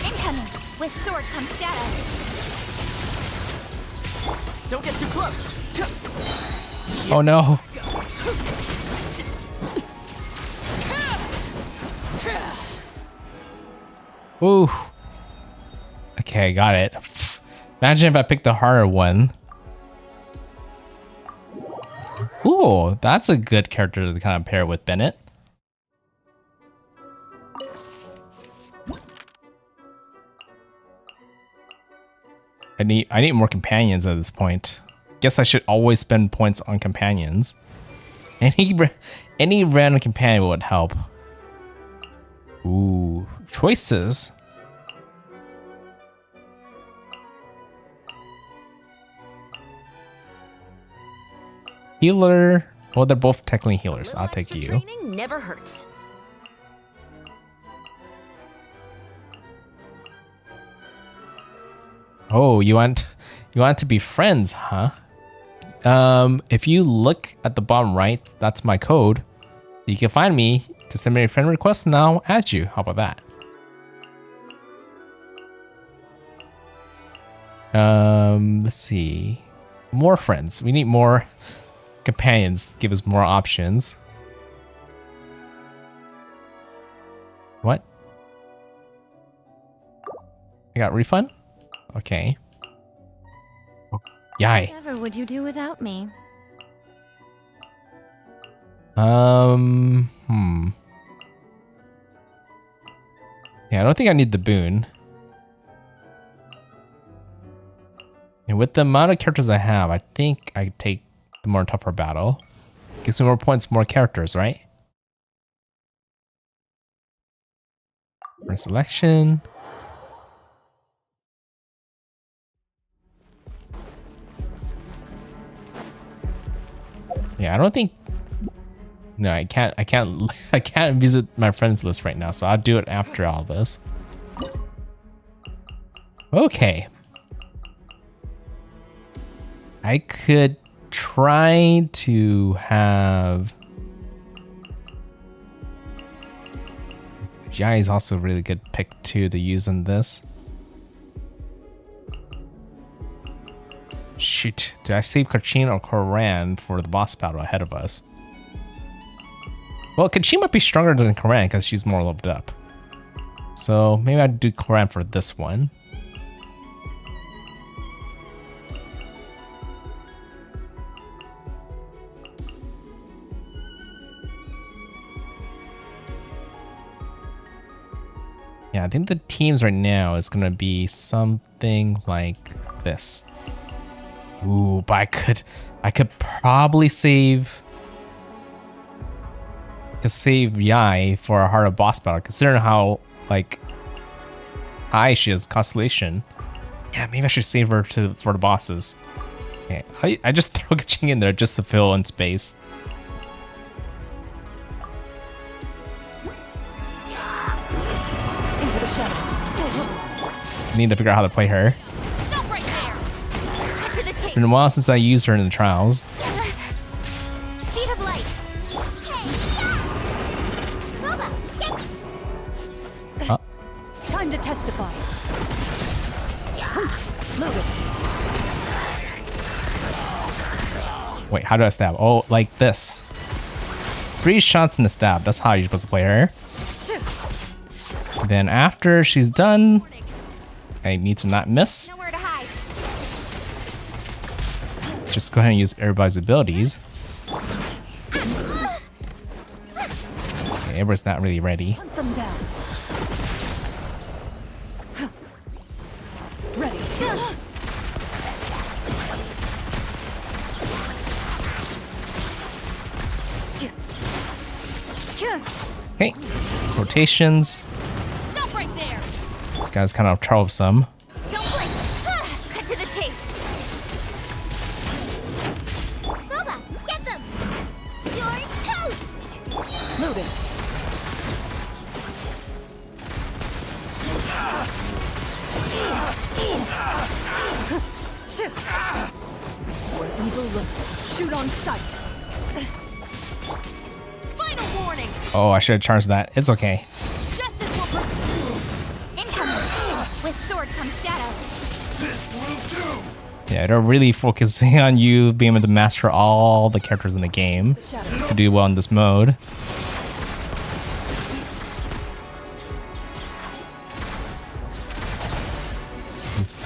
Incoming. With sword comes shadow.
Don't get too close.
Oh no. Ooh. Okay, got it. Imagine if I picked the harder one. Ooh, that's a good character to kind of pair with Bennett. I need more companions at this point. Guess I should always spend points on companions. Any random companion would help. Ooh, choices. Healer. Well, they're both technically healers. I'll take you.
Training never hurts.
Oh, you want to be friends, huh? If you look at the bottom right, that's my code. You can find me to send me a friend request and I'll add you. How about that? Let's see. More friends. We need more companions. Give us more options. What? I got refund? Okay. Yay.
Whatever would you do without me?
Yeah, I don't think I need the boon. And with the amount of characters I have, I think I take the more tougher battle. Gives me more points, more characters, right? For selection. Yeah, I don't think. No, I can't. I can't visit my friends list right now, so I'll do it after all this. Okay. I could try to have... Jai is also a really good pick too to use in this. Shoot, did I save Kachin or Koran for the boss battle ahead of us? Well, Kachin might be stronger than Koran because she's more leveled up. So maybe I'd do Koran for this one. Yeah, I think the teams right now is gonna be something like this. Ooh, but I could probably save Yai for a harder boss battle, considering how like high she is Constellation. Yeah, maybe I should save her for the bosses. Okay, I just throw Kaching in there just to fill in space.
Into the shadows.
Need to figure out how to play her.
Stop right there. Cut to the
It's
chase.
been a while since I used her in the trials.
Speed of light.
Time to testify. Loaded.
Wait, how do I stab? Oh, like this. 3 shots in the stab. That's how you're supposed to play her. Then after she's done, I need to not miss.
Nowhere to hide.
Just go ahead and use everybody's abilities. Okay, everybody's not really ready.
Hunt them down. Ready.
Okay, rotations.
Stop right there.
This guy's kind of troublesome.
Don't blink. Cut to the chase. Boba, get them. You're toast.
Loaded. Shoot. Where evil lurks, shoot on sight.
Final warning.
Oh, I should have charged that. It's okay.
Justice will incoming. With sword comes shadow.
Yeah, they're really focusing on you being able to master all the characters in the game to do well in this mode.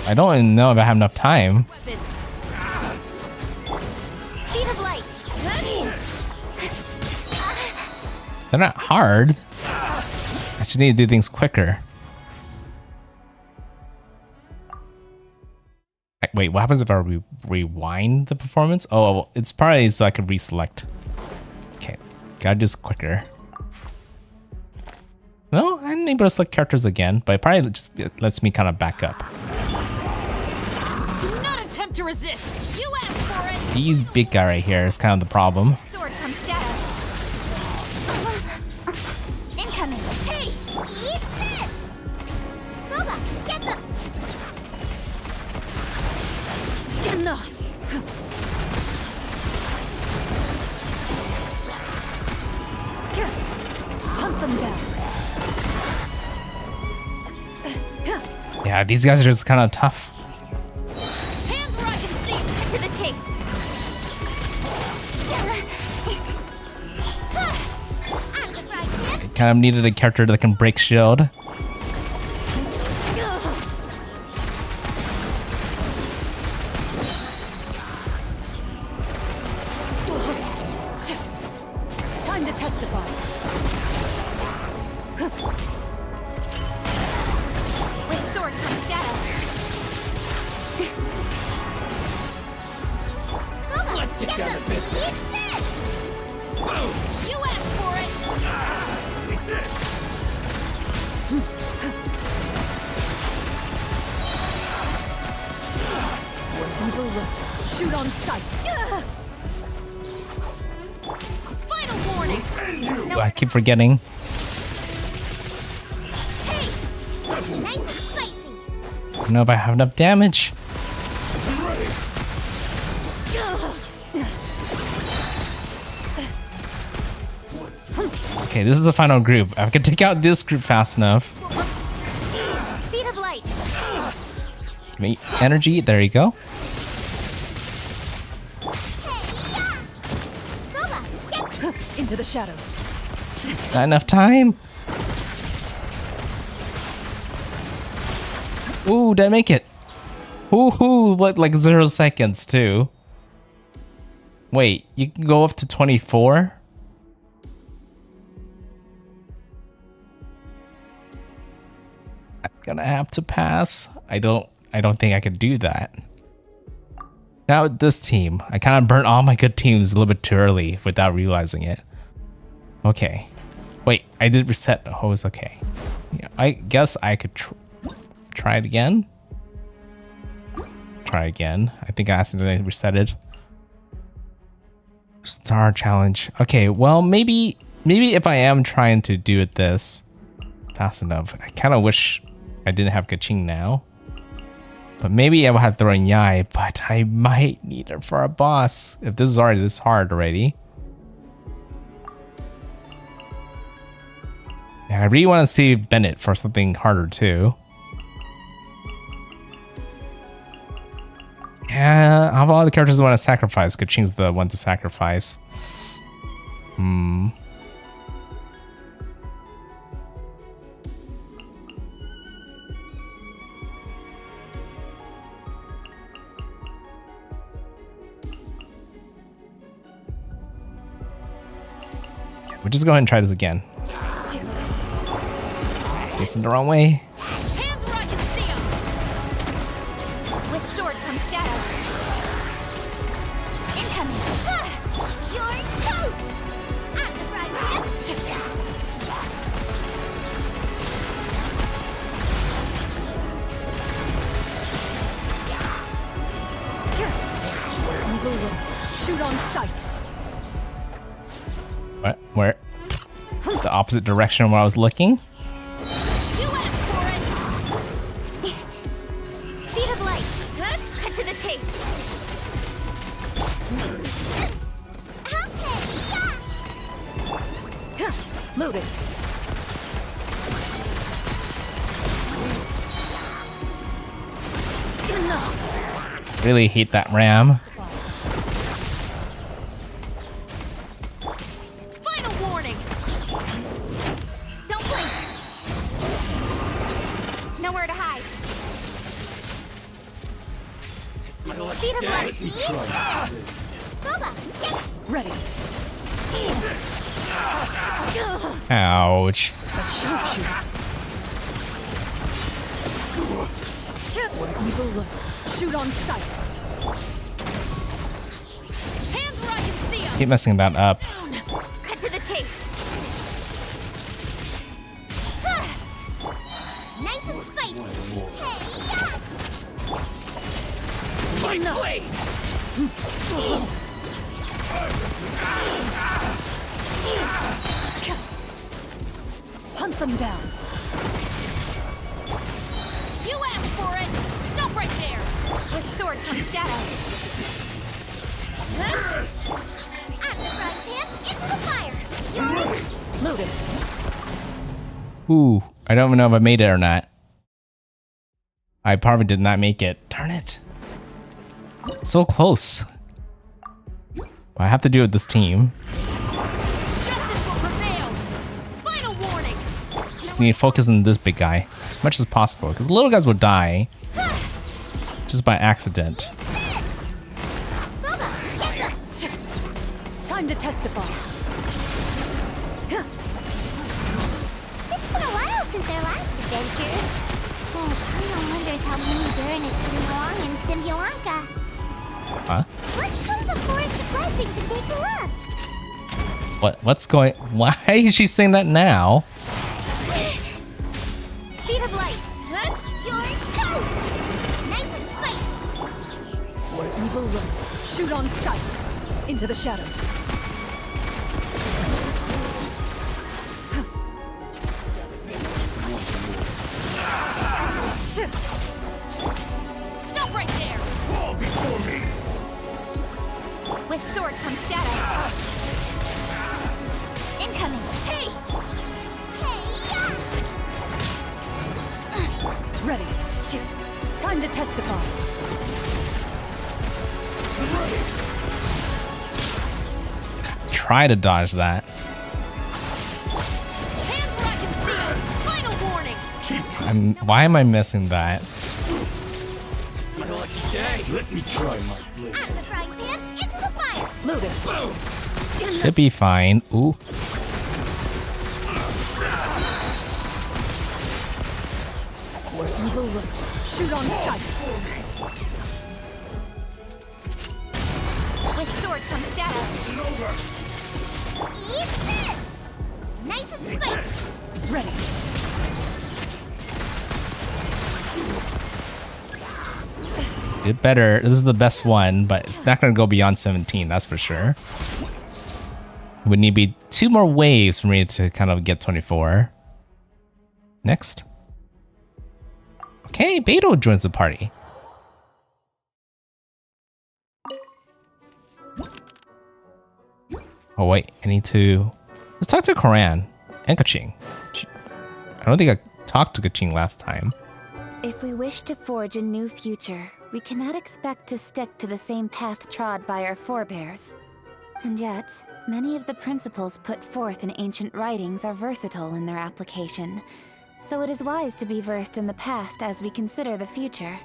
I don't even know if I have enough time.
Weapons. Speed of light.
They're not hard. I just need to do things quicker. Wait, what happens if I rewind the performance? Oh, it's probably so I can reselect. Okay, gotta do this quicker. No, I'm able to select characters again, but it probably just lets me kind of back up.
Do not attempt to resist. You asked for it.
He's big guy right here is kind of the problem.
Sword comes shadow. Incoming. Hey, eat this. Boba, get them.
Enough. Hunt them down.
Yeah, these guys are just kind of tough.
Hands where I can see. Cut to the chase.
I kind of needed a character that can break shield.
Time to testify.
With sword comes shadow.
Let's get down to business.
You asked for it.
Where evil lurks, shoot on sight.
Final warning.
I keep forgetting.
Hey, nice and spicy.
don't know if I have enough damage. Okay, this is the final group. I can take out this group fast enough.
Speed of light.
Energy, there you go.
Into the shadows.
Not enough time. Ooh, did I make it? Ooh, what, like 0 seconds too. Wait, you can go up to 24? I'm gonna have to pass. I don't think I could do that. Now with this team, I kind of burnt all my good teams a little bit too early without realizing it. Okay. Wait, I did reset. Oh, it's okay. Yeah, I guess I could try it again. Try again. I think I accidentally reset it. Star challenge. Okay, well, maybe if I am trying to do it this fast enough, I kind of wish I didn't have Kaching now. But maybe I will have Throwing Yai, but I might need it for a boss if this is already this hard already. And I really want to save Bennett for something harder too. Yeah, of all the characters I want to sacrifice, Kaching's the one to sacrifice. We'll just go ahead and try this again. Facing the wrong way.
Hands where I can see 'em. With sword comes shadow. Incoming. You're toast. I'm the right whip.
Evil lords, shoot on sight.
What? Where? The opposite direction of where I was looking?
You asked for it. Speed of light. Cut to the chase. Okay.
Loaded.
Really hate that ram.
Final warning. Don't blink. Nowhere to hide. Speed of light. Boba, get
Ready.
Ouch.
A sharpshooter. Evil lurks. Shoot on sight.
hands where I can see 'em.
Keep messing that up.
Cut to the chase. Nice and spicy. Hey,
My blade!
Hunt them down.
you asked for it. Stop right there. With sword comes shadow. I'm the front pan into the fire. You're
Loaded.
Ooh, I don't even know if I made it or not. I probably did not make it. Darn it. So close. I have to do it with this team.
justice will prevail. Final warning.
Just need to focus on this big guy as much as possible, because little guys will die just by accident.
Time to testify.
It's been a while since our last adventure. Oh, Paimon wonders how Moon Baron is getting along in Symbiolanka.
Huh?
Let's come to Forest of Blessings and take a look.
What's going? Why is she saying that now?
Speed of light.
You're toast. Nice and spicy.
Where evil lurks. Shoot on sight. Into the shadows.
sword comes shadow. Incoming. Hey!
Ready. Shoot. Time to testify.
Try to dodge that.
Hands where I can see 'em. Final warning.
Why am I missing that?
My lucky day. Let me try my blade.
Out of the frying pan, into the fire!
Loaded.
Should be fine. Ooh.
Where evil lurks. Shoot on sight.
With sword comes shadow.
Eat this! Nice and spicy!
Ready.
Did better. This is the best one, but it's not going to go beyond 17, that's for sure. Would need to be 2 more waves for me to kind of get 24. Next. Okay, Beto joins the party. Oh wait, I need to... Let's talk to Koran and Kaching. I don't think I talked to Kaching last time.
If we wish to forge a new future, we cannot expect to stick to the same path trod by our forebears. And yet, many of the principles put forth in ancient writings are versatile in their application, so it is wise to be versed in the past as we consider the future.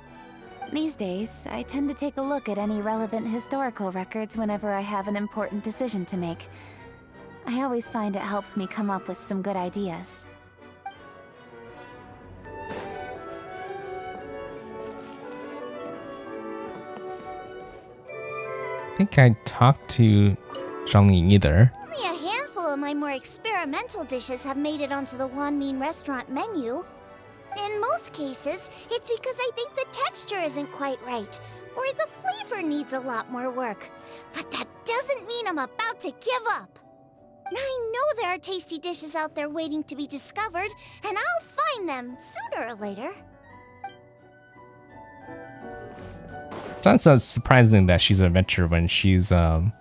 These days, I tend to take a look at any relevant historical records whenever I have an important decision to make. I always find it helps me come up with some good ideas.
I think I talked to Zhang either.
Only a handful of my more experimental dishes have made it onto the Wanmin restaurant menu. In most cases, it's because I think the texture isn't quite right, or the flavor needs a lot more work. But that doesn't mean I'm about to give up. I know there are tasty dishes out there waiting to be discovered, and I'll find them sooner or later.
That's not surprising that she's an adventurer when she's when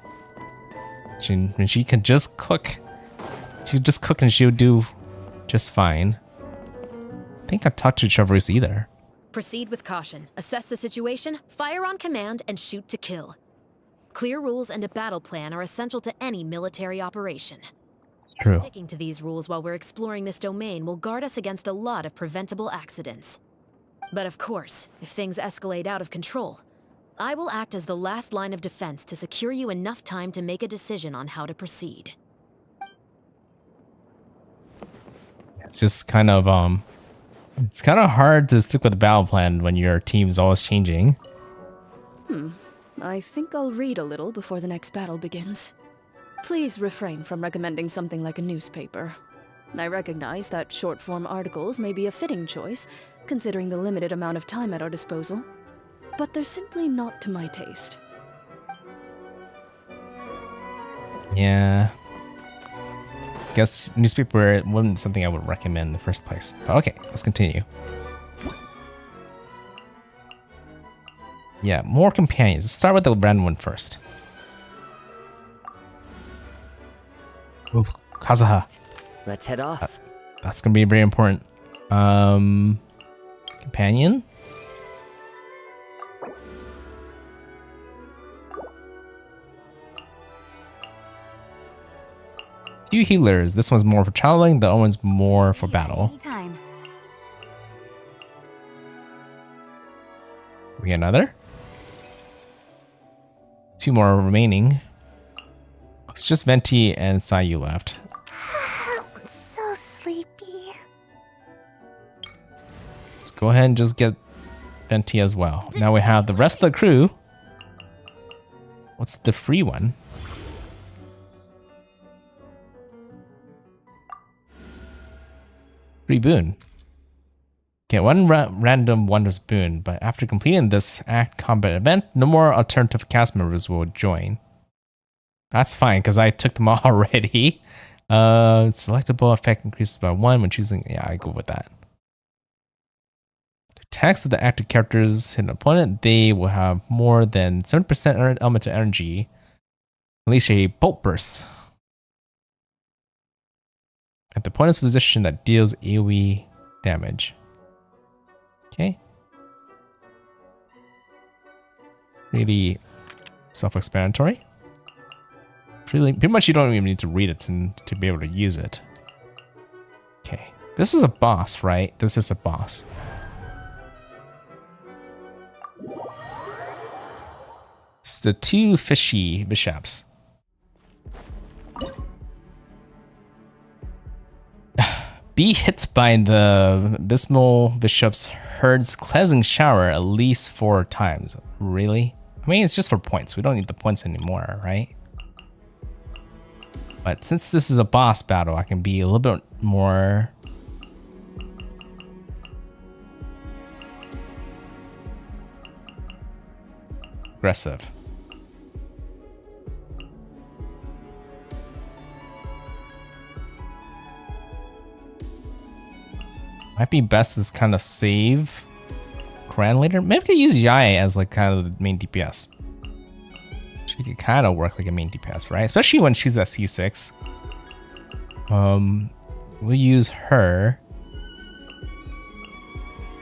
she can just cook. She just cook and she'll do just fine. I think I talked to Traverse either.
Proceed with caution. Assess the situation, fire on command, and shoot to kill. Clear rules and a battle plan are essential to any military operation.
True.
Sticking to these rules while we're exploring this domain will guard us against a lot of preventable accidents. But of course, if things escalate out of control, I will act as the last line of defense to secure you enough time to make a decision on how to proceed.
It's just kind of it's kind of hard to stick with the battle plan when your team's always changing.
I think I'll read a little before the next battle begins. Please refrain from recommending something like a newspaper. I recognize that short-form articles may be a fitting choice, considering the limited amount of time at our disposal, but they're simply not to my taste.
Yeah. Guess newspaper wasn't something I would recommend in the first place. But okay, let's continue. Yeah, more companions. Let's start with the random one first. Ooh, Kazuha.
Let's head off.
That's gonna be very important. Companion? Few healers. This one's more for traveling, the other one's more for battle.
Anytime.
We get another? 2 more remaining. It's just Venti and Sayu left.
I'm so sleepy.
Let's go ahead and just get Venti as well. Now we have the rest of the crew. What's the free one? Free boon. Get one random wondrous boon, but after completing this act combat event, no more alternative cast members will join. That's fine, because I took them already. Selectable effect increases by 1 when choosing. Yeah, I go with that. Attacks of the active characters hit an opponent, they will have more than 7% elemental energy Unleash a bolt burst. At the opponent's position that deals AoE damage. Okay. Really self-explanatory. Pretty much you don't even need to read it to be able to use it. Okay. This is a boss, right? This is a boss. It's the two fishy bishops. Be hit by the abysmal bishop's herd's cleansing shower at least 4 times. Really? I mean, it's just for points. We don't need the points anymore, right? But since this is a boss battle, I can be a little bit more aggressive. Might be best to kind of save Gran later. Maybe I could use Yae as like kind of the main DPS. She could kind of work like a main DPS, right? Especially when she's at C6. We'll use her.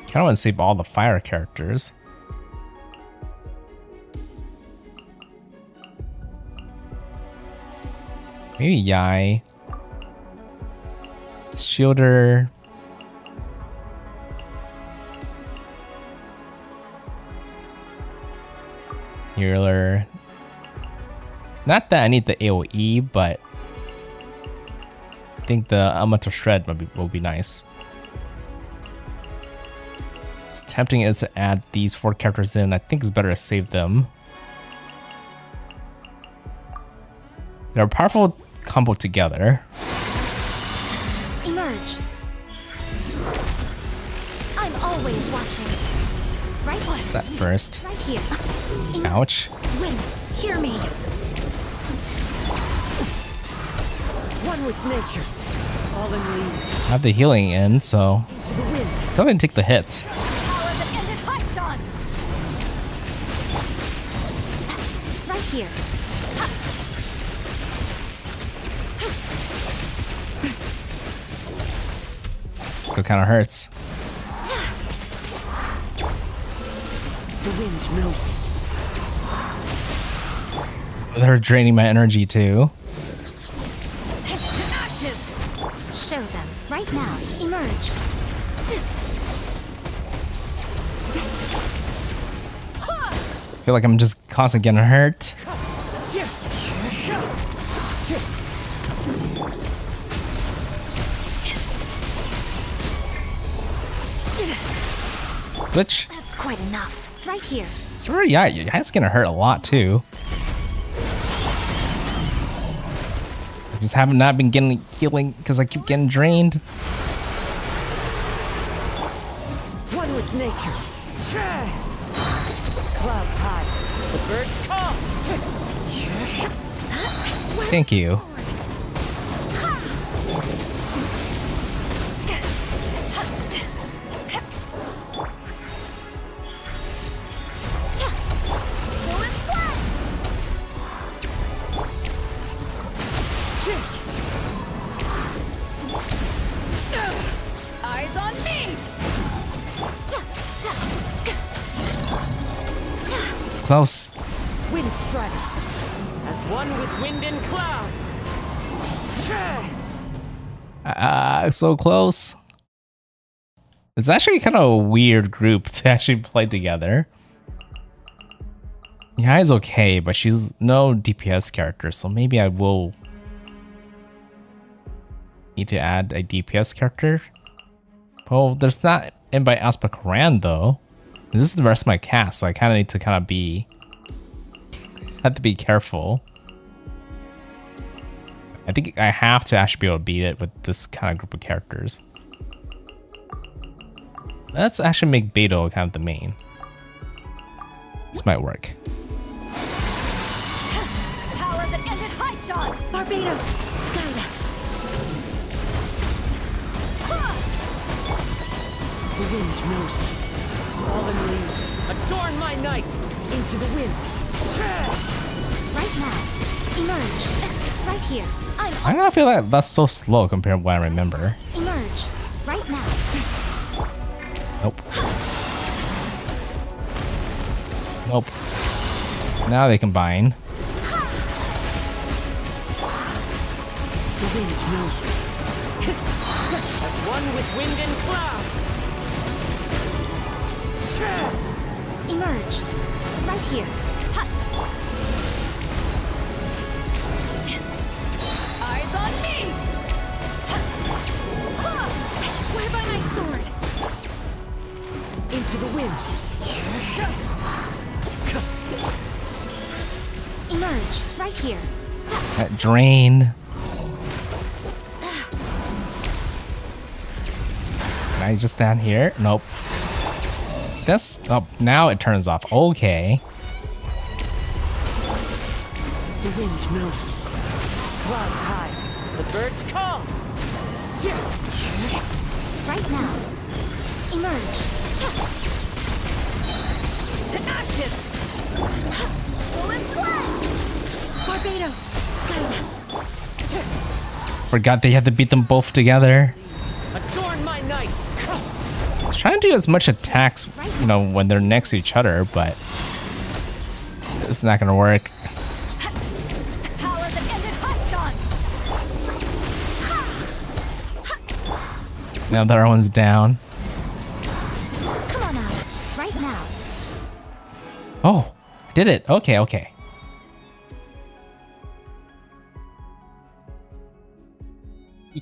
Kind of want to save all the fire characters. Maybe Yae. Shielder. Healer. Not that I need the AoE, but I think the Elemental Shred will be nice. As tempting as to add these 4 characters in, I think it's better to save them. They're a powerful combo together.
Emerge. I'm always watching. Right foot.
That first.
Right here.
Ouch.
Wind, hear me.
One with nature. Fallen leaves.
I have the healing in, so
Into the wind.
go ahead and take the hits.
Power that ended Hyson. Right here.
It kind of hurts.
The wind knows me.
They're draining my energy too.
To ashes. Show them right now. Emerge.
I feel like I'm just constantly getting hurt. Glitch.
That's quite enough. Right here.
So yeah, your head's gonna hurt a lot too. I just haven't not been getting healing because I keep getting drained.
One with nature. Clouds high. The birds come.
Thank you.
Eyes on me.
It's close.
Wind strider. As one with wind and cloud.
So close. It's actually kind of a weird group to actually play together. Yai's okay, but she's no DPS character, so maybe I will need to add a DPS character. Oh, there's not anybody else but Karan though. This is the rest of my cast, so I kind of need to have to be careful. I think I have to actually be able to beat it with this kind of group of characters. Let's actually make Beto kind of the main. This might work.
Power that ended Hyson. Barbados, guide us.
The wind knows me. Fallen leaves. Adorn my night. Into the wind.
Right now. Emerge. Right here.
I don't feel like that's so slow compared to what I remember.
Emerge. Right now.
Nope. Nope. Now they combine.
The wind knows me. As one with wind and cloud.
Emerge. Right here. Eyes on me! I swear by my sword.
Into the wind.
Emerge. Right here.
That drain. Can I just stand here? Nope. This? Oh, now it turns off. Okay.
The wind knows me. Clouds high. The birds call.
Right now. Emerge. To ashes! Barbados, guide us.
Forgot they had to beat them both together.
Adorn my night.
I was trying to do as much attacks, you know, when they're next to each other, but it's not gonna work.
Power that ended Hudson.
Now the other one's down.
Come on out. Right now.
Oh, did it. Okay, okay.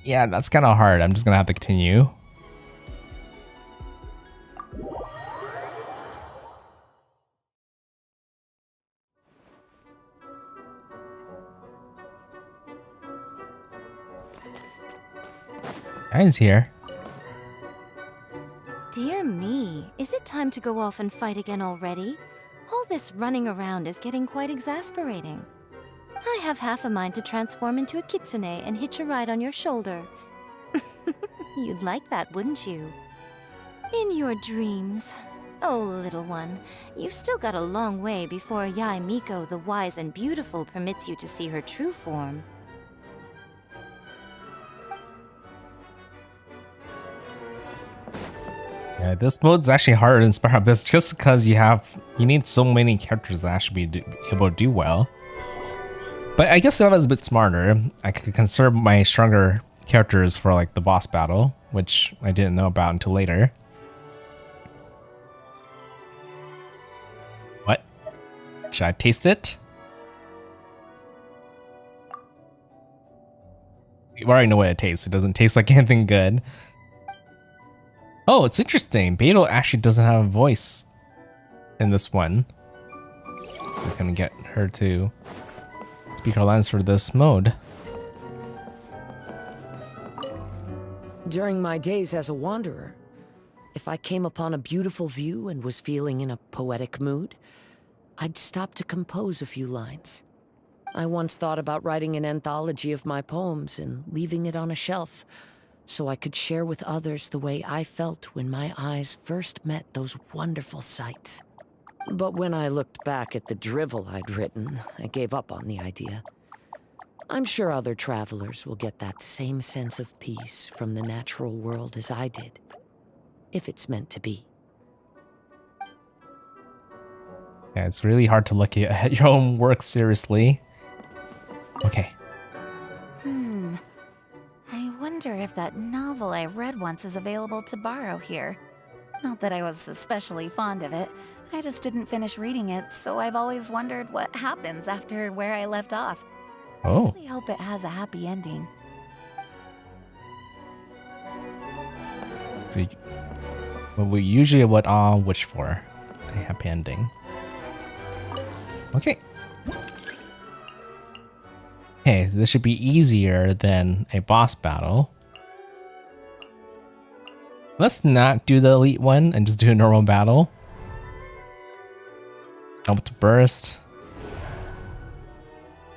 Yeah, that's kind of hard. I'm just gonna have to continue. Guys here.
Dear me, is it time to go off and fight again already? All this running around is getting quite exasperating. I have half a mind to transform into a kitsune and hitch a ride on your shoulder. You'd like that, wouldn't you? In your dreams. Oh, little one, you've still got a long way before Yae Miko the Wise and Beautiful permits you to see her true form.
Yeah, this mode's actually harder than Spiral Abyss just because you need so many characters to actually be able to do well. But I guess if I was a bit smarter, I could conserve my stronger characters for like the boss battle, which I didn't know about until later. What? Should I taste it? We already know what it tastes. It doesn't taste like anything good. Oh, it's interesting. Beidou actually doesn't have a voice in this one. So they're gonna get her to speak her lines for this mode.
During my days as a wanderer, if I came upon a beautiful view and was feeling in a poetic mood, I'd stop to compose a few lines. I once thought about writing an anthology of my poems and leaving it on a shelf, so I could share with others the way I felt when my eyes first met those wonderful sights. But when I looked back at the drivel I'd written, I gave up on the idea. I'm sure other travelers will get that same sense of peace from the natural world as I did, if it's meant to be.
Yeah, it's really hard to look at your own work seriously. Okay.
I wonder if that novel I read once is available to borrow here. Not that I was especially fond of it. I just didn't finish reading it, so I've always wondered what happens after where I left off.
Oh.
I really hope it has a happy ending.
Well, we usually would all wish for a happy ending. Okay. Okay, this should be easier than a boss battle. Let's not do the elite one and just do a normal battle. Help to burst.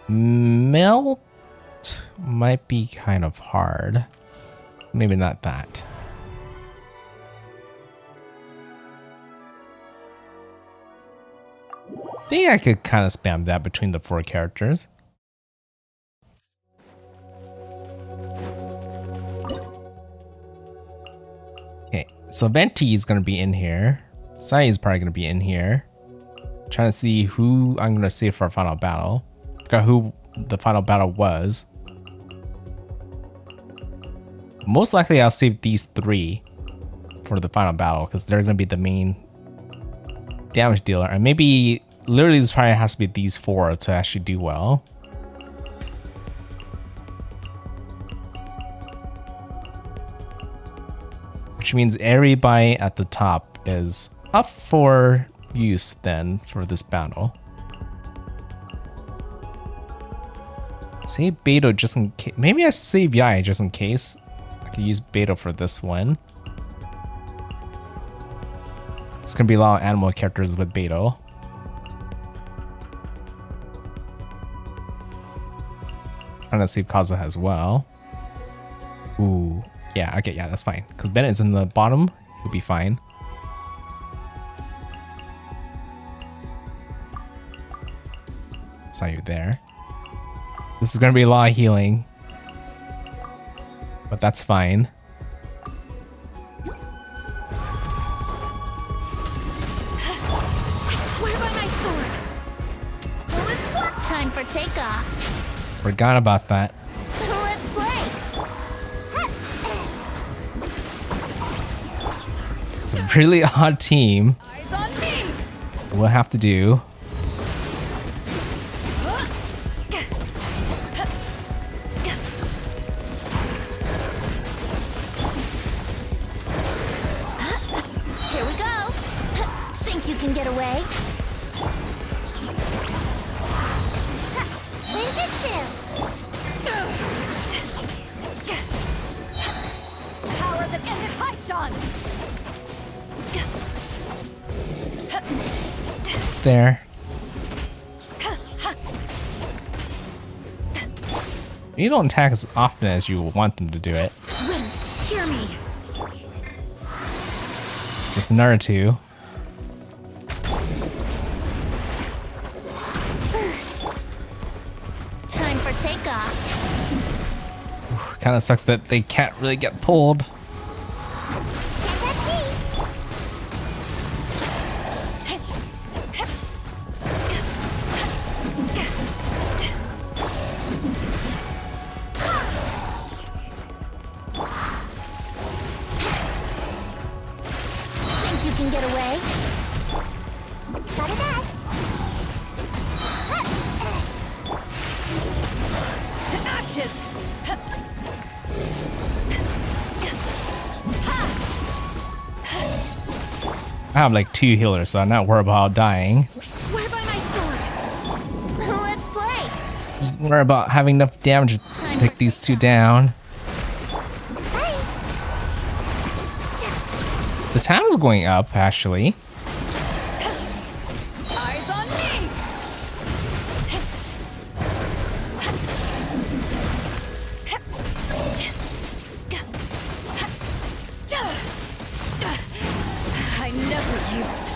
Melt might be kind of hard. Maybe not that. I think I could kind of spam that between the 4 characters. So Venti is gonna be in here. Sai is probably gonna be in here. Trying to see who I'm gonna save for our final battle. Forgot who the final battle was. Most likely I'll save these 3 for the final battle because they're gonna be the main damage dealer. And maybe literally this probably has to be these 4 to actually do well. Which means everybody at the top is up for use then for this battle. Save Beto just in case. Maybe I save Yai just in case. I could use Beto for this one. It's gonna be a lot of animal characters with Beto. I'm gonna save Kazuha as well. Ooh. Yeah, okay, yeah, that's fine. Because Bennett is in the bottom, he'll be fine. Saw you there. This is gonna be a lot of healing. But that's fine.
I swear by my sword. Time for takeoff.
Forgot about that.
Let's play.
It's a really odd team.
Eyes on me.
We'll have to do.
Here we go. Think you can get away? Ninjutsu. Power that ended Haishan.
It's there. You don't attack as often as you want them to do it.
Wind, hear me.
Just another 2.
Time for takeoff.
Kind of sucks that they can't really get pulled.
Think you can get away? Got a dash. To ashes.
I have like 2 healers, so I'm not worried about dying.
I swear by my sword. Let's play.
Just worry about having enough damage to take these 2 down. The time is going up, actually.
Eyes on me. I never yield.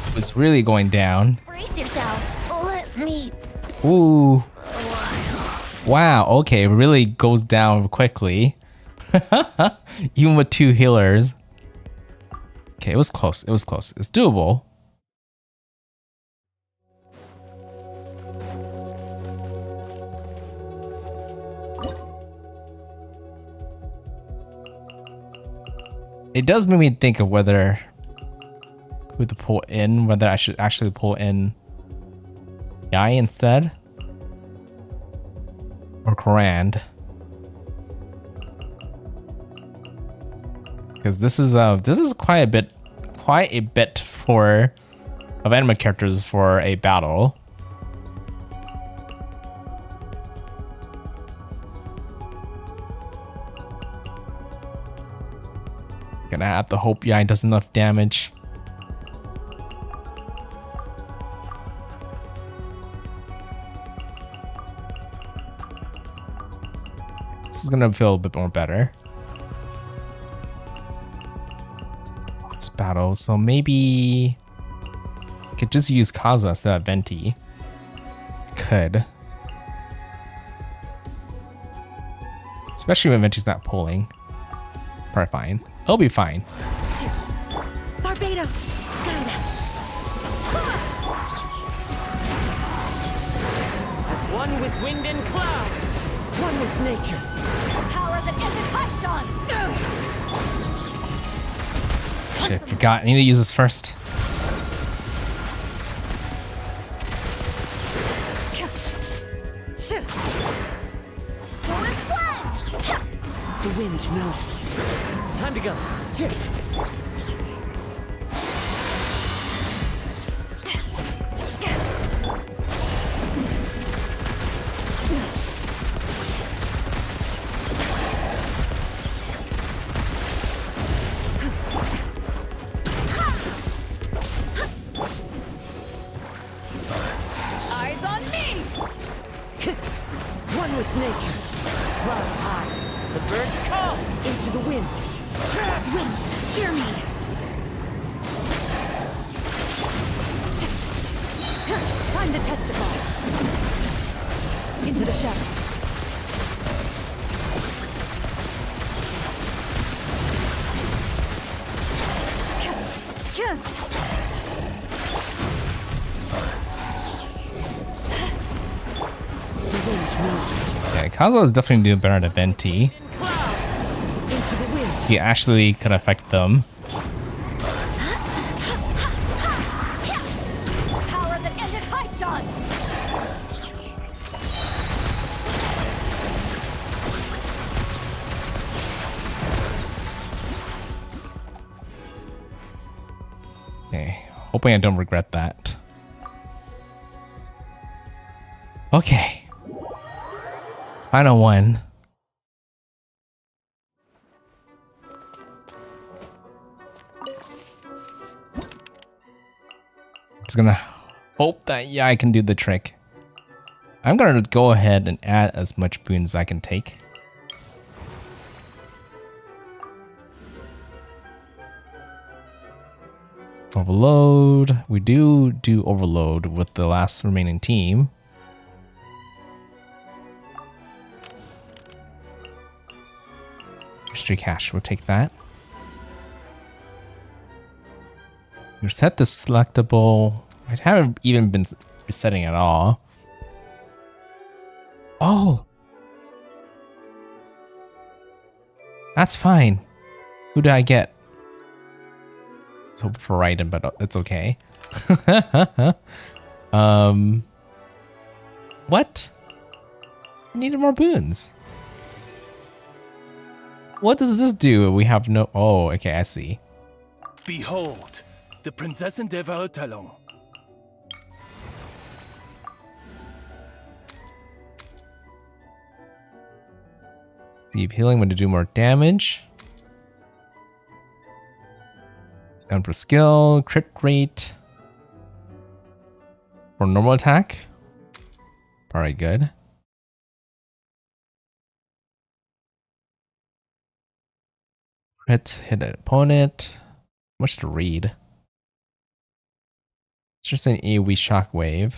It was really going down.
Brace yourselves. Let me.
Ooh. Wow, okay, it really goes down quickly. Even with 2 healers. Okay, it was close. It was close. It's doable. It does make me think of whether who to pull in, whether I should actually pull in Yai instead or Corand. Because this is quite a bit for of anime characters for a battle. Gonna have to hope Yai does enough damage. This is gonna feel a bit more better. Battle, so maybe I could just use Kaza instead of Venti. Could. Especially when Venti's not pulling. probably fine. It'll be fine.
Barbados, guide us.
As one with wind and cloud, one with nature.
Power that ended high
Shit, forgot. I need to use this first.
The wind knows me. Time to go. Tip.
Eyes on me!
One with nature. Clouds high. The birds call into the wind.
Wind, hear me!
Time to testify. Into the shadows.
The wind knows me.
Yeah, Kazuha is definitely doing better than Venti.
Into the wind.
He actually could affect them.
Power that ended high shot!
Okay, hoping I don't regret that. Okay. Final one. Just gonna hope that, yeah, I can do the trick. I'm gonna go ahead and add as much boons as I can take. Overload. We do overload with the last remaining team. Mystery cache, we'll take that. Reset the selectable. I haven't even been resetting at all. Oh! That's fine. Who did I get? I was hoping for Raiden, but it's okay. What? I needed more boons. What does this do? We have no... Oh, okay, I see.
Behold, the Prinzessin der Verurteilung.
Deep healing when to do more damage. Down for skill, crit rate. For normal attack. Alright, good. Crit, hit an opponent. Much to read. It's just an AoE shockwave.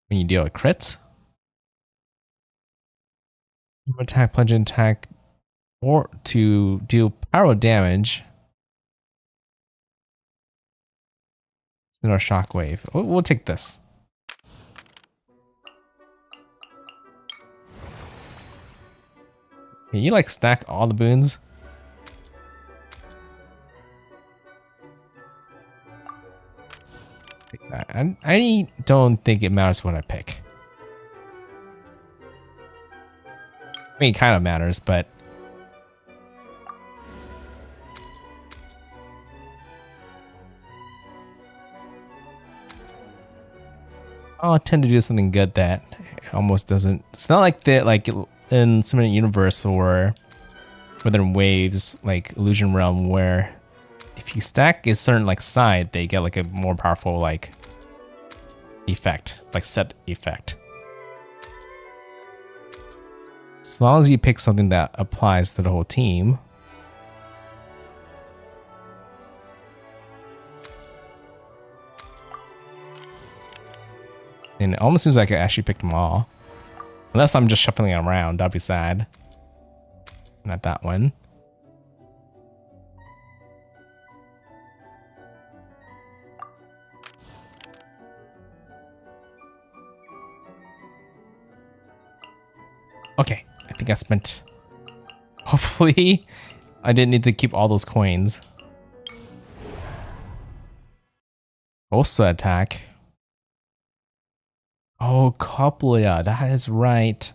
When you deal a crit. Normal attack, plunging attack, or to deal power damage. It's in our shockwave. We'll take this. Can you like stack all the boons? I don't think it matters what I pick. I mean, it kind of matters, but I'll tend to do something good that almost doesn't. It's not like that, like in Cinematic Universe or Within Waves, like Illusion Realm, where if you stack a certain like side, they get like a more powerful like effect, like set effect. As long as you pick something that applies to the whole team. And it almost seems like I actually picked them all. Unless I'm just shuffling around, that'd be sad. Not that one. Okay, I think I spent... Hopefully, I didn't need to keep all those coins. Osa attack. Oh, Coppola, that is right.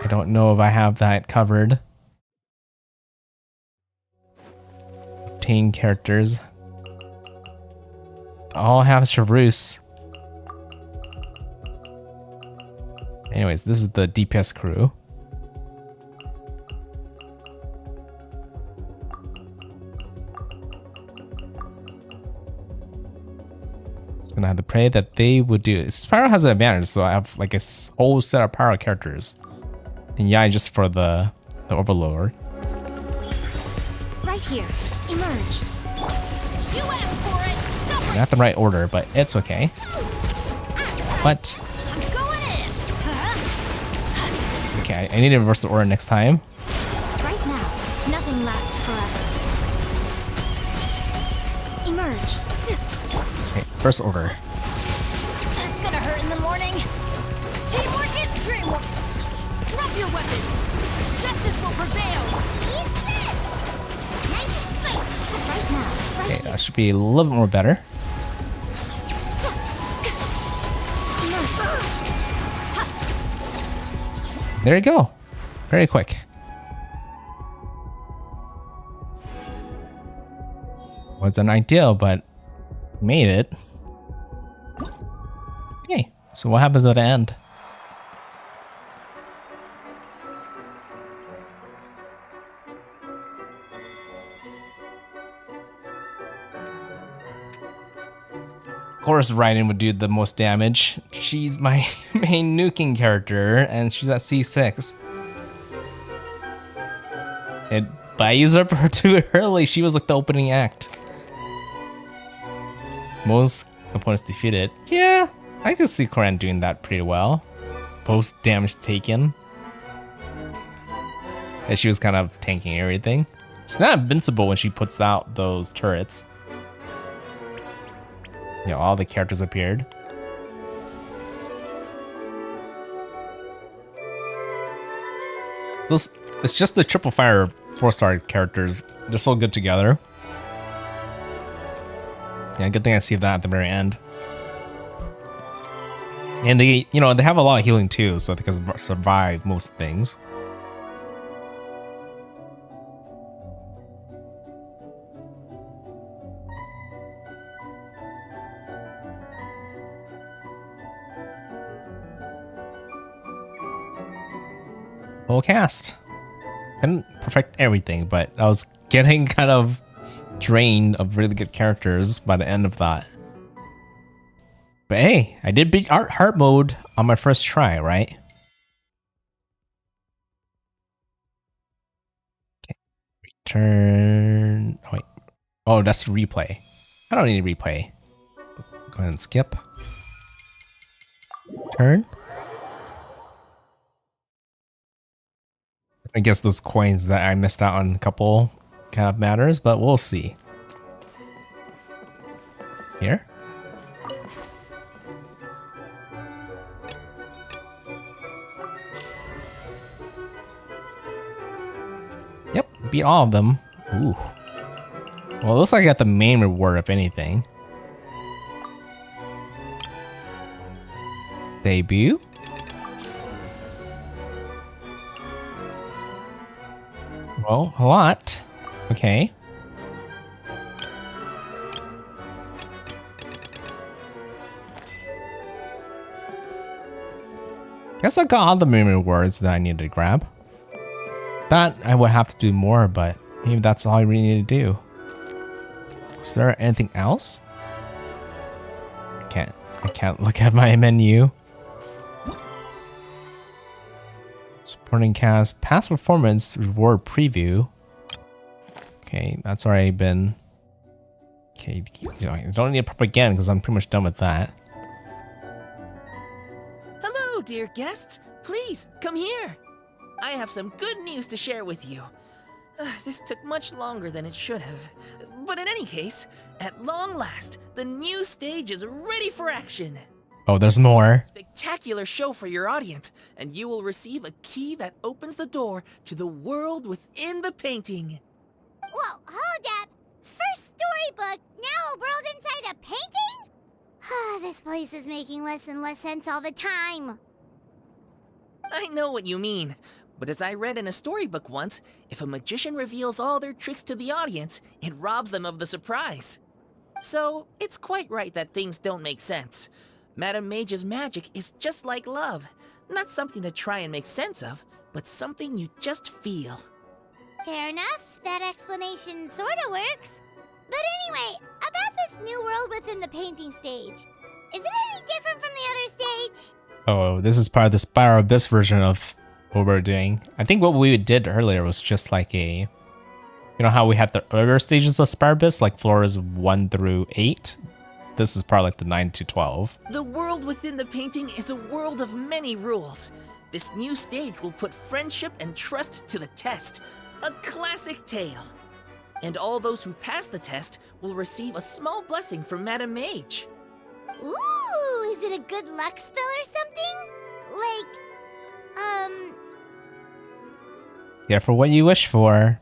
I don't know if I have that covered. Obtain characters. All have Chevreuse. Anyways, this is the DPS crew. It's gonna have to pray that they would do it. Spyro has an advantage, so I have like a whole set of Pyro characters. And Yai just for the Overlord.
Right here. Emerge. You asked for it. Stop.
Not the right order, but it's okay. But
I'm going in.
okay, I need to reverse the order next time.
Right now, nothing lasts forever. Emerge.
Okay, first order.
That's gonna hurt in the morning. Teamwork is dreamwork. Drop your weapons. Justice will prevail. Eat this. Nice and straight. Right now. Right
Okay, that should be a little bit more better. There you go. Very quick. Wasn't ideal, but made it. Okay, so what happens at the end? Of course, Raiden would do the most damage. She's my main nuking character, and she's at C6. But I used up her too early. She was like the opening act. Most opponents defeated. Yeah, I could see Koran doing that pretty well. Post damage taken. And she was kind of tanking everything. She's not invincible when she puts out those turrets. You know, all the characters appeared. Those, it's just the Triple Fire 4-star characters. They're so good together. Yeah, good thing I saved that at the very end. And they, you know, they have a lot of healing too, so they can survive most things. Whole cast. Couldn't perfect everything, but I was getting kind of drained of really good characters by the end of that. But hey, I did beat Heart Mode on my first try, right? Okay. Return. Oh, wait. Oh, that's replay. I don't need a replay. Go ahead and skip. Turn. I guess those coins that I missed out on a couple kind of matters, but we'll see. Here. Yep, beat all of them. Ooh. Well, it looks like I got the main reward, if anything. Debut. Well, a lot. Okay. Guess I got all the main rewards that I needed to grab. That I would have to do more, but maybe that's all I really need to do. Is there anything else? I can't look at my menu. Supporting cast, past performance, reward preview. Okay, that's already been. Okay, you know, I don't need to prep again because I'm pretty much done with that.
Hello, dear guests. Please, come here. I have some good news to share with you. This took much longer than it should have. But in any case, at long last, the new stage is ready for action.
Oh, there's more.
Spectacular show for your audience, and you will receive a key that opens the door to the world within the painting.
Whoa, hold up! First storybook, now a world inside a painting? This place is making less and less sense all the time.
I know what you mean, but as I read in a storybook once, if a magician reveals all their tricks to the audience, it robs them of the surprise. So, it's quite right that things don't make sense. Madame Mage's magic is just like love. Not something to try and make sense of, but something you just feel.
Fair enough, that explanation sorta works. But anyway, about this new world within the painting stage. Is it any different from the other stage?
Oh, this is part of the Spiral Abyss version of what we're doing. I think what we did earlier was just like a... You know how we had the earlier stages of Spiral Abyss, like floors 1 through 8? This is probably like the 9 to 12.
The world within the painting is a world of many rules. This new stage will put friendship and trust to the test. A classic tale. And all those who pass the test will receive a small blessing from Madame Mage.
Ooh, is it a good luck spell or something?
Yeah, for what you wish for.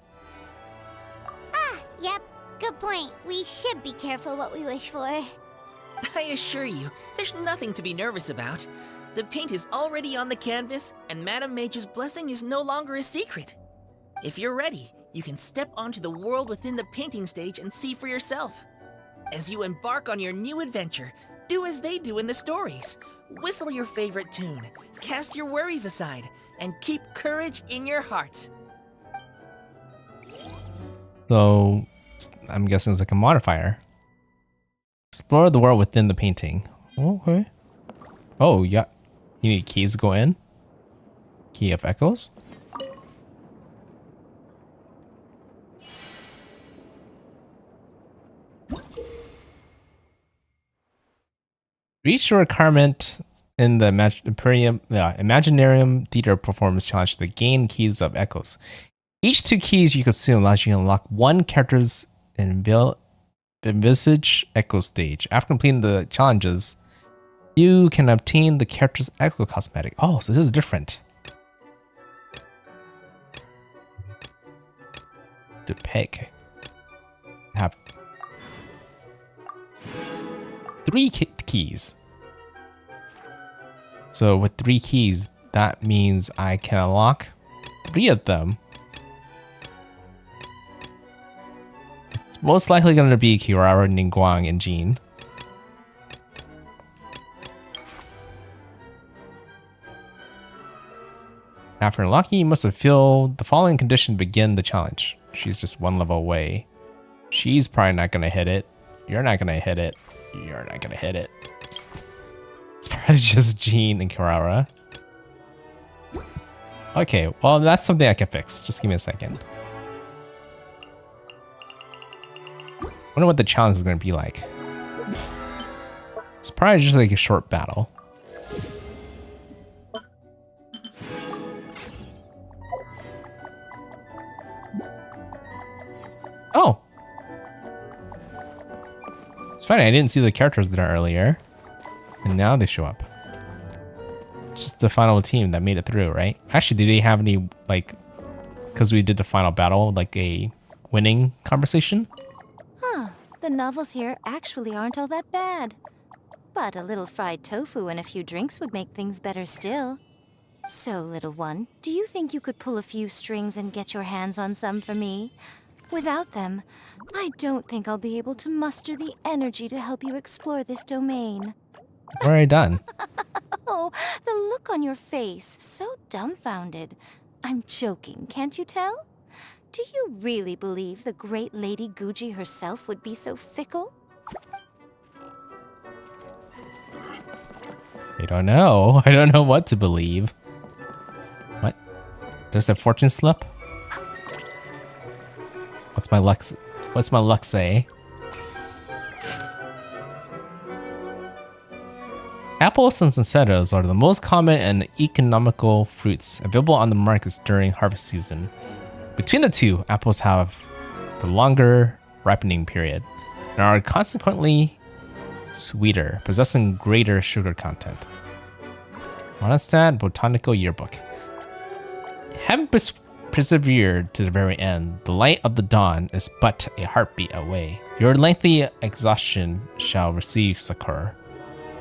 Yep, good point. We should be careful what we wish for.
I assure you, there's nothing to be nervous about. The paint is already on the canvas, and Madame Mage's blessing is no longer a secret. If you're ready, you can step onto the world within the painting stage and see for yourself. As you embark on your new adventure, do as they do in the stories. Whistle your favorite tune, cast your worries aside, and keep courage in your heart.
So, I'm guessing it's like a modifier. Explore the world within the painting. Okay. Oh, yeah. You need keys to go in? Key of Echoes? Reach your requirement in the Imaginarium Theater performance challenge to gain keys of Echoes. Each 2 keys you consume allows you to unlock one character's envisage Echo stage. After completing the challenges, you can obtain the character's Echo cosmetic. Oh, so this is different. To pick. Have 3 keys. So with 3 keys, that means I can unlock 3 of them. It's most likely going to be Kirara, Ningguang, and Jean. After unlocking, you must fulfill the following condition to begin the challenge. She's just 1 level away. She's probably not going to hit it. You're not going to hit it. You're not going to hit it. It's probably just Jean and Kirara. Okay, well, that's something I can fix. Just give me a second. Wonder what the challenge is going to be like. It's probably just like a short battle. Oh! It's funny, I didn't see the characters there earlier. And now they show up. It's just the final team that made it through, right? Actually, did they have any, like... Because we did the final battle, like a winning conversation?
Huh. The novels here actually aren't all that bad. But a little fried tofu and a few drinks would make things better still. So, little one, do you think you could pull a few strings and get your hands on some for me? Without them, I don't think I'll be able to muster the energy to help you explore this domain.
We're already done.
Oh, the look on your face, so dumbfounded. I'm joking, can't you tell? Do you really believe the great Lady Guji herself would be so fickle?
I don't know. I don't know what to believe. What? There's a fortune slip? What's my luck say? Apples and sunsettos are the most common and economical fruits available on the markets during harvest season. Between the two, apples have the longer ripening period and are consequently sweeter, possessing greater sugar content. Ronstadt Botanical Yearbook. Having persevered to the very end, the light of the dawn is but a heartbeat away. Your lengthy exhaustion shall receive succor,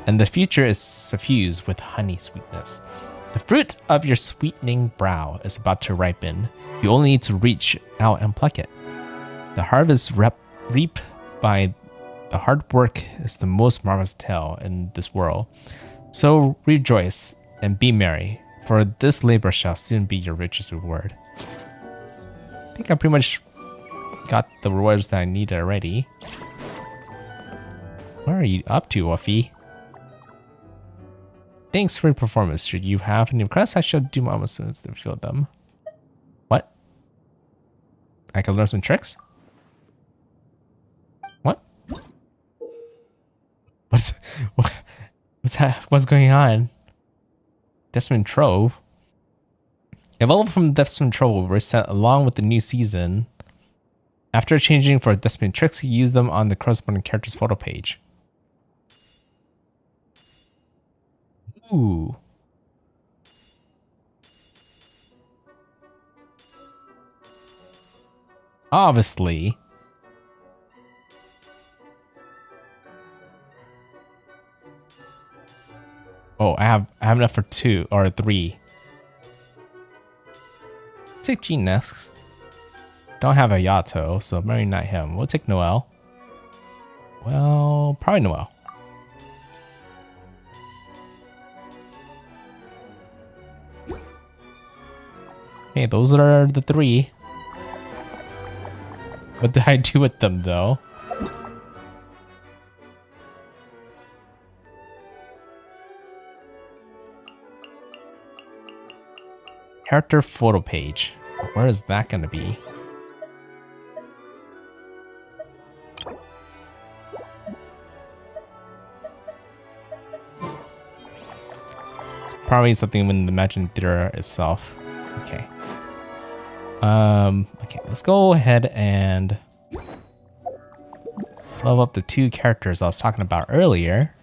and the future is suffused with honey sweetness. The fruit of your sweetening brow is about to ripen. You only need to reach out and pluck it. The harvest reaped by the hard work is the most marvelous tale in this world. So rejoice and be merry, for this labor shall soon be your richest reward. I think I pretty much got the rewards that I needed already. What are you up to, Wuffy? Thanks for your performance. Should you have any requests, I shall do my utmost to fulfill them. What? I can learn some tricks? What? What's going on? Desmond Trove? Evolved from Desmond Trove were sent along with the new season. After changing for Desmond tricks, you use them on the corresponding character's photo page. Ooh. Obviously. Oh, I have enough for 2 or 3. Take Gene next. Don't have a Yato, so maybe not him. We'll take Noel. Well, probably Noel. Okay, those are the 3. What did I do with them, though? Character photo page. Where is that going to be? It's probably something in the Imaginarium Theater itself. Okay. Okay, let's go ahead and level up the 2 characters I was talking about earlier.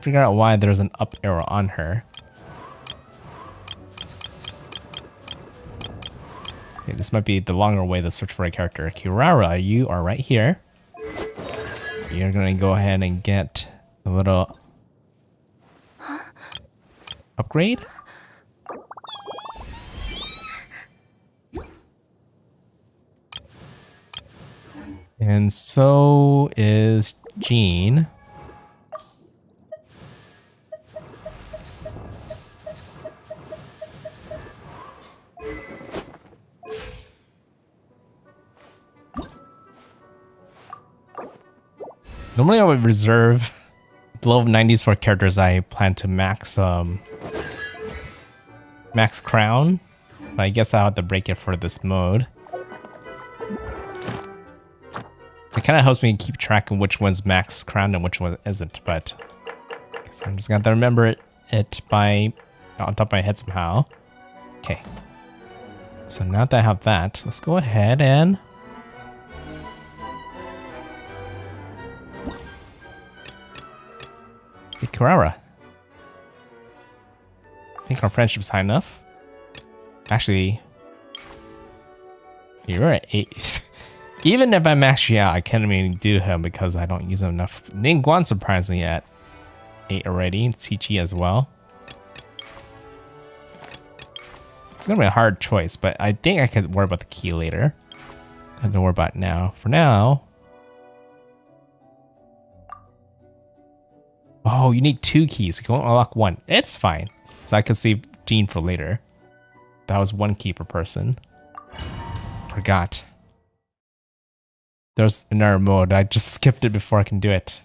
Figure out why there's an up arrow on her. Okay, this might be the longer way to search for a character. Kirara, you are right here. You're gonna go ahead and get a little upgrade. And so is Jean. Normally I would reserve below 90s for characters I plan to max crown, but I guess I'll have to break it for this mode. It kind of helps me keep track of which one's max crown and which one isn't, but so I'm just gonna have to remember it by on top of my head somehow. Okay. So now that I have that, let's go ahead and Kirara. I think our friendship's high enough. Actually, you're at 8. Even if I max you out, I can't even do him because I don't use him enough. Ningguan surprisingly at 8 already. Chi-Chi as well. It's gonna be a hard choice, but I think I could worry about the key later. I don't worry about it now. For now. Oh, you need 2 keys. You can only unlock 1. It's fine. So I could save Jean for later. That was 1 key per person. Forgot. There's another mode. I just skipped it before I can do it.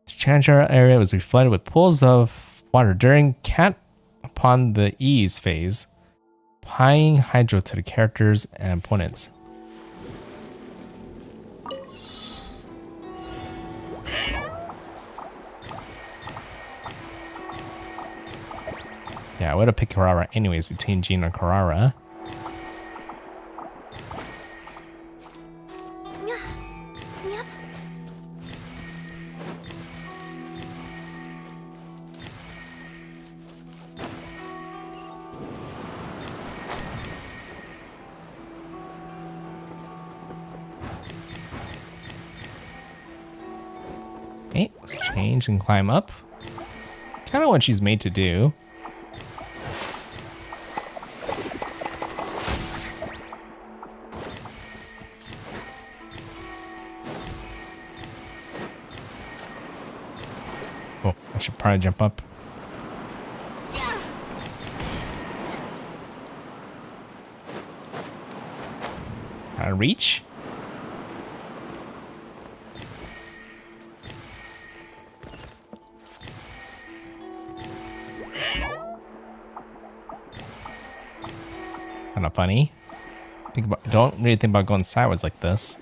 The Challenger area was reflooded with pools of water during Cat upon the ease phase. applying hydro to the characters and opponents. Yeah, I would have picked Carrara anyways between Jean and Carrara.
Yep.
Okay, let's change and climb up. Kind of what she's made to do. Oh, I should probably jump up. Reach? Kind of funny. Don't really think about going sideways like this.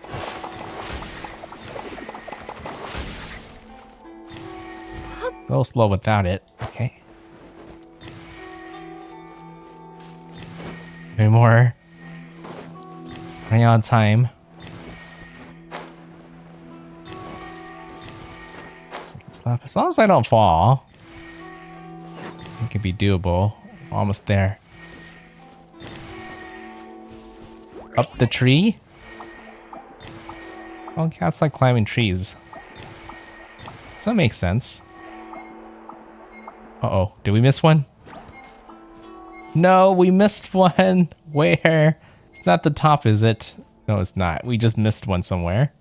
A little slow without it. Okay. Maybe more. Running out of time. Seconds left. As long as I don't fall, it could be doable. Almost there. Up the tree. Well, cats like climbing trees. So that makes sense. Uh-oh. Did we miss one? No, we missed one. Where? It's not the top, is it? No, it's not. We just missed one somewhere.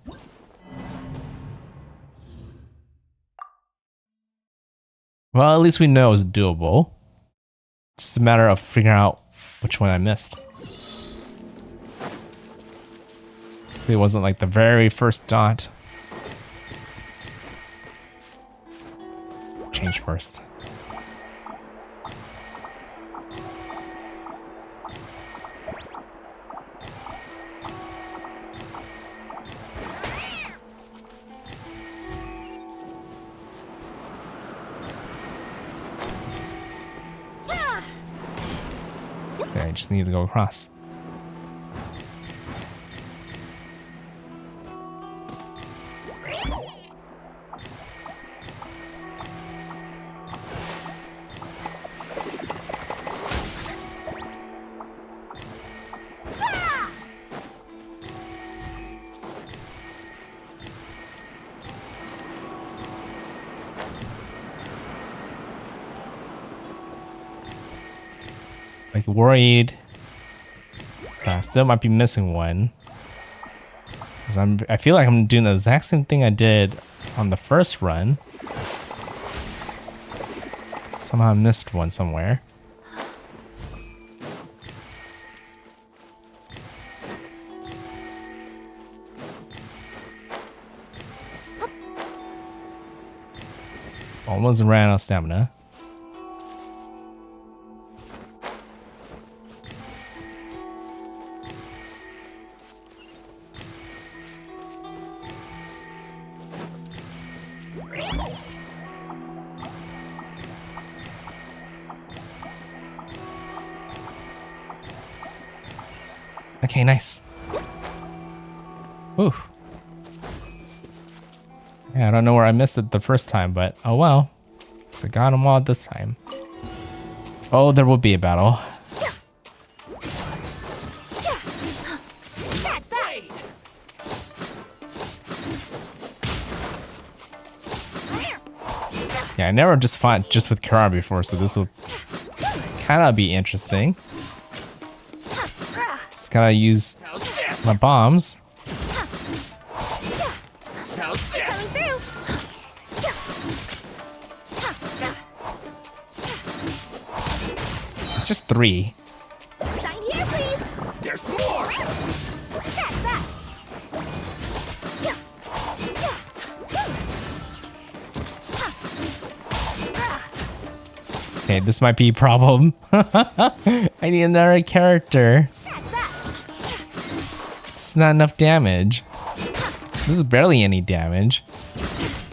Well, at least we know it's doable. It's just a matter of figuring out which one I missed. It wasn't like the very first dot. Change first. Okay, I just need to go across. Like worried. I still might be missing one. Cause I feel like I'm doing the exact same thing I did on the first run. Somehow I missed one somewhere. Almost ran out of stamina. Okay, nice. Whew. Yeah, I don't know where I missed it the first time, but oh well. So got them all this time. Oh, there will be a battle. Yeah, I never just fought just with Kara before, so this will kind of be interesting. Just gotta use my bombs. It's just 3.
There's more!
Okay, this might be a problem. I need another character. It's not enough damage. This is barely any damage.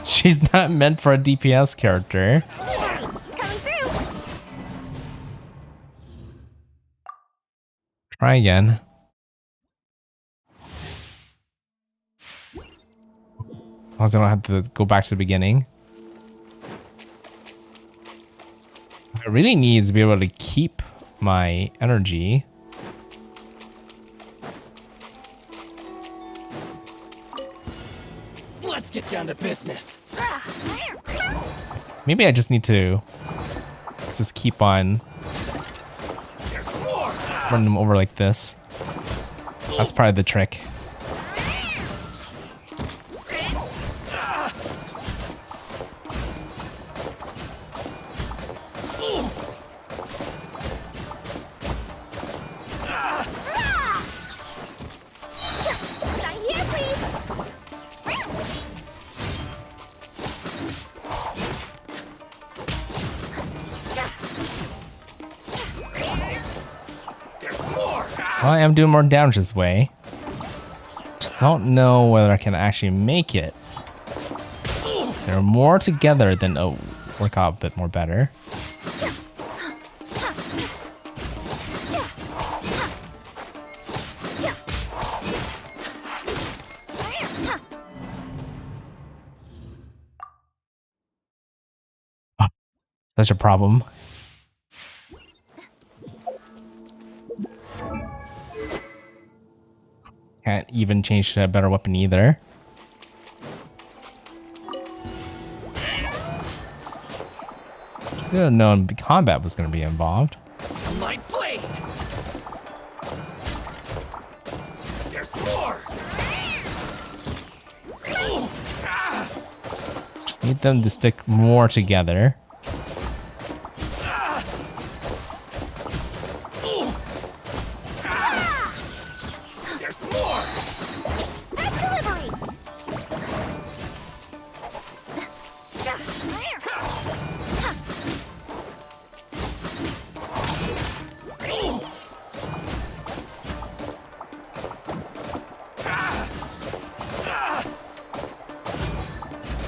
She's not meant for a DPS character. Try again. Also, I don't have to go back to the beginning. I really need to be able to keep my energy.
Let's get down to business.
Maybe I just need to just keep on running them over like this. That's probably the trick. Well, I am doing more damage this way. Just don't know whether I can actually make it. They're more together than work out a bit more better. Oh, that's your problem. Can't even change to a better weapon either. Didn't know combat was going to be involved.
My blade. There's more.
Need them to stick more together.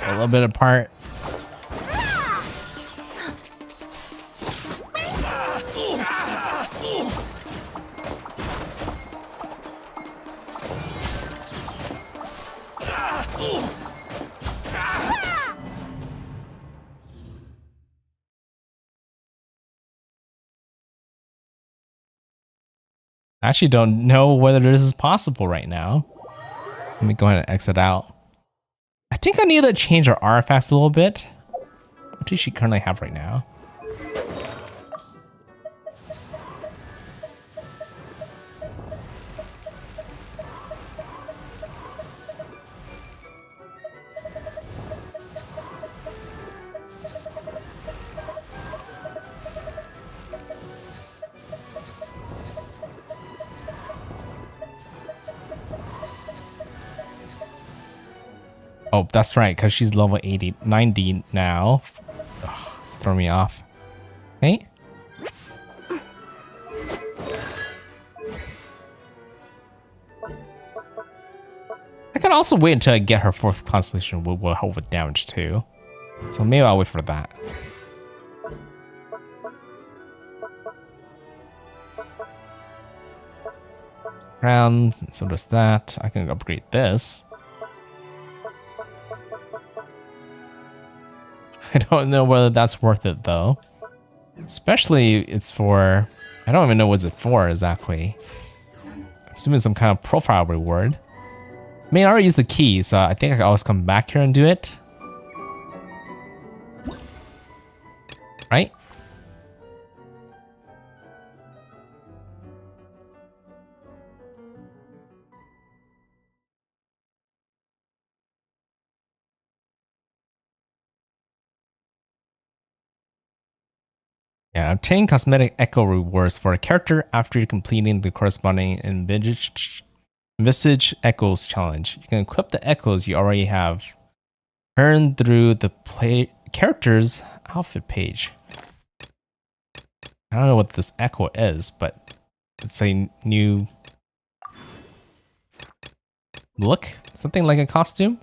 A little bit apart. I actually don't know whether this is possible right now. Let me go ahead and exit out. I think I need to change our artifacts a little bit. What does she currently have right now? Oh, that's right, because she's level 90 now. Ugh, it's throwing me off. Hey? I can also wait until I get her 4th constellation, will help with damage too. So maybe I'll wait for that. So does that. I can upgrade this. I don't know whether that's worth it though. Especially it's for, I don't even know what it's for exactly. I'm assuming some kind of profile reward. I mean, I already used the key, so I think I can always come back here and do it. Right? Yeah, obtain cosmetic echo rewards for a character after completing the corresponding Visage Echoes challenge. You can equip the echoes you already have earned through the character's outfit page. I don't know what this echo is, but it's a new look. Something like a costume.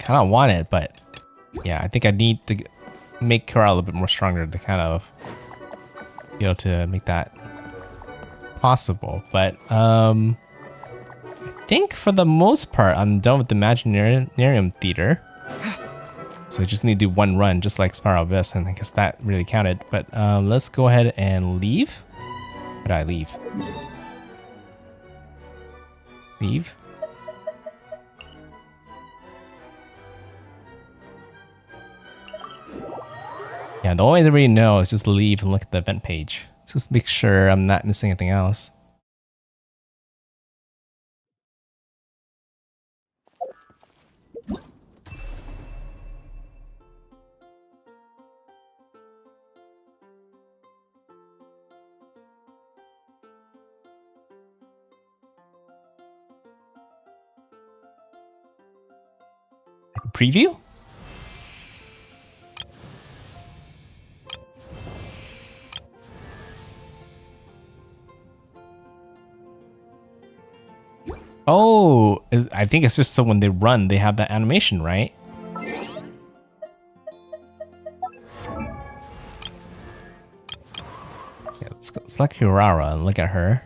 Kind of want it, but yeah, I think I need to make her a little bit more stronger to kind of be able to make that possible. But I think for the most part, I'm done with the Imaginarium Theater. So I just need to do one run, just like Spiral Abyss, and I guess that really counted. But let's go ahead and leave. Where did I leave? Leave. Yeah, the only way to really know is just leave and look at the event page. Just make sure I'm not missing anything else. Preview? Oh, I think it's just so when they run, they have that animation, right? Yeah, let's go select Urara and look at her.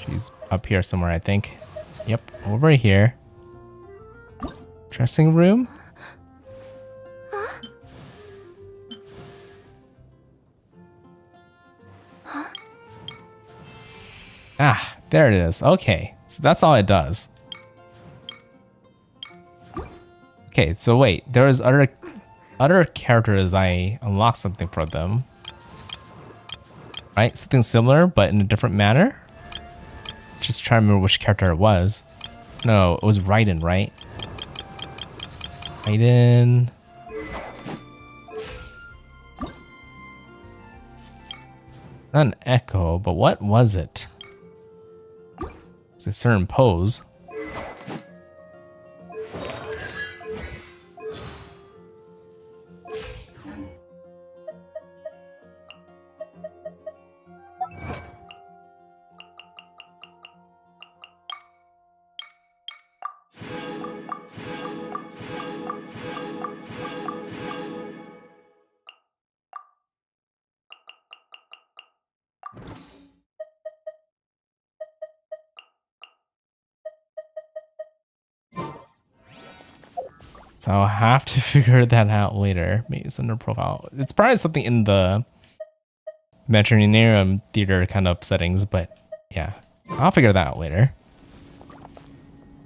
She's up here somewhere, I think. Yep, over here. Dressing room? Ah, there it is. Okay, so that's all it does. Okay, so wait, there's other characters I unlocked something for them. Right? Something similar, but in a different manner? Just trying to remember which character it was. No, it was Raiden, right? Raiden. Not an echo, but what was it? It's a certain pose. So I'll have to figure that out later. Maybe it's under profile. It's probably something in the Imaginarium Theater kind of settings, but yeah, I'll figure that out later.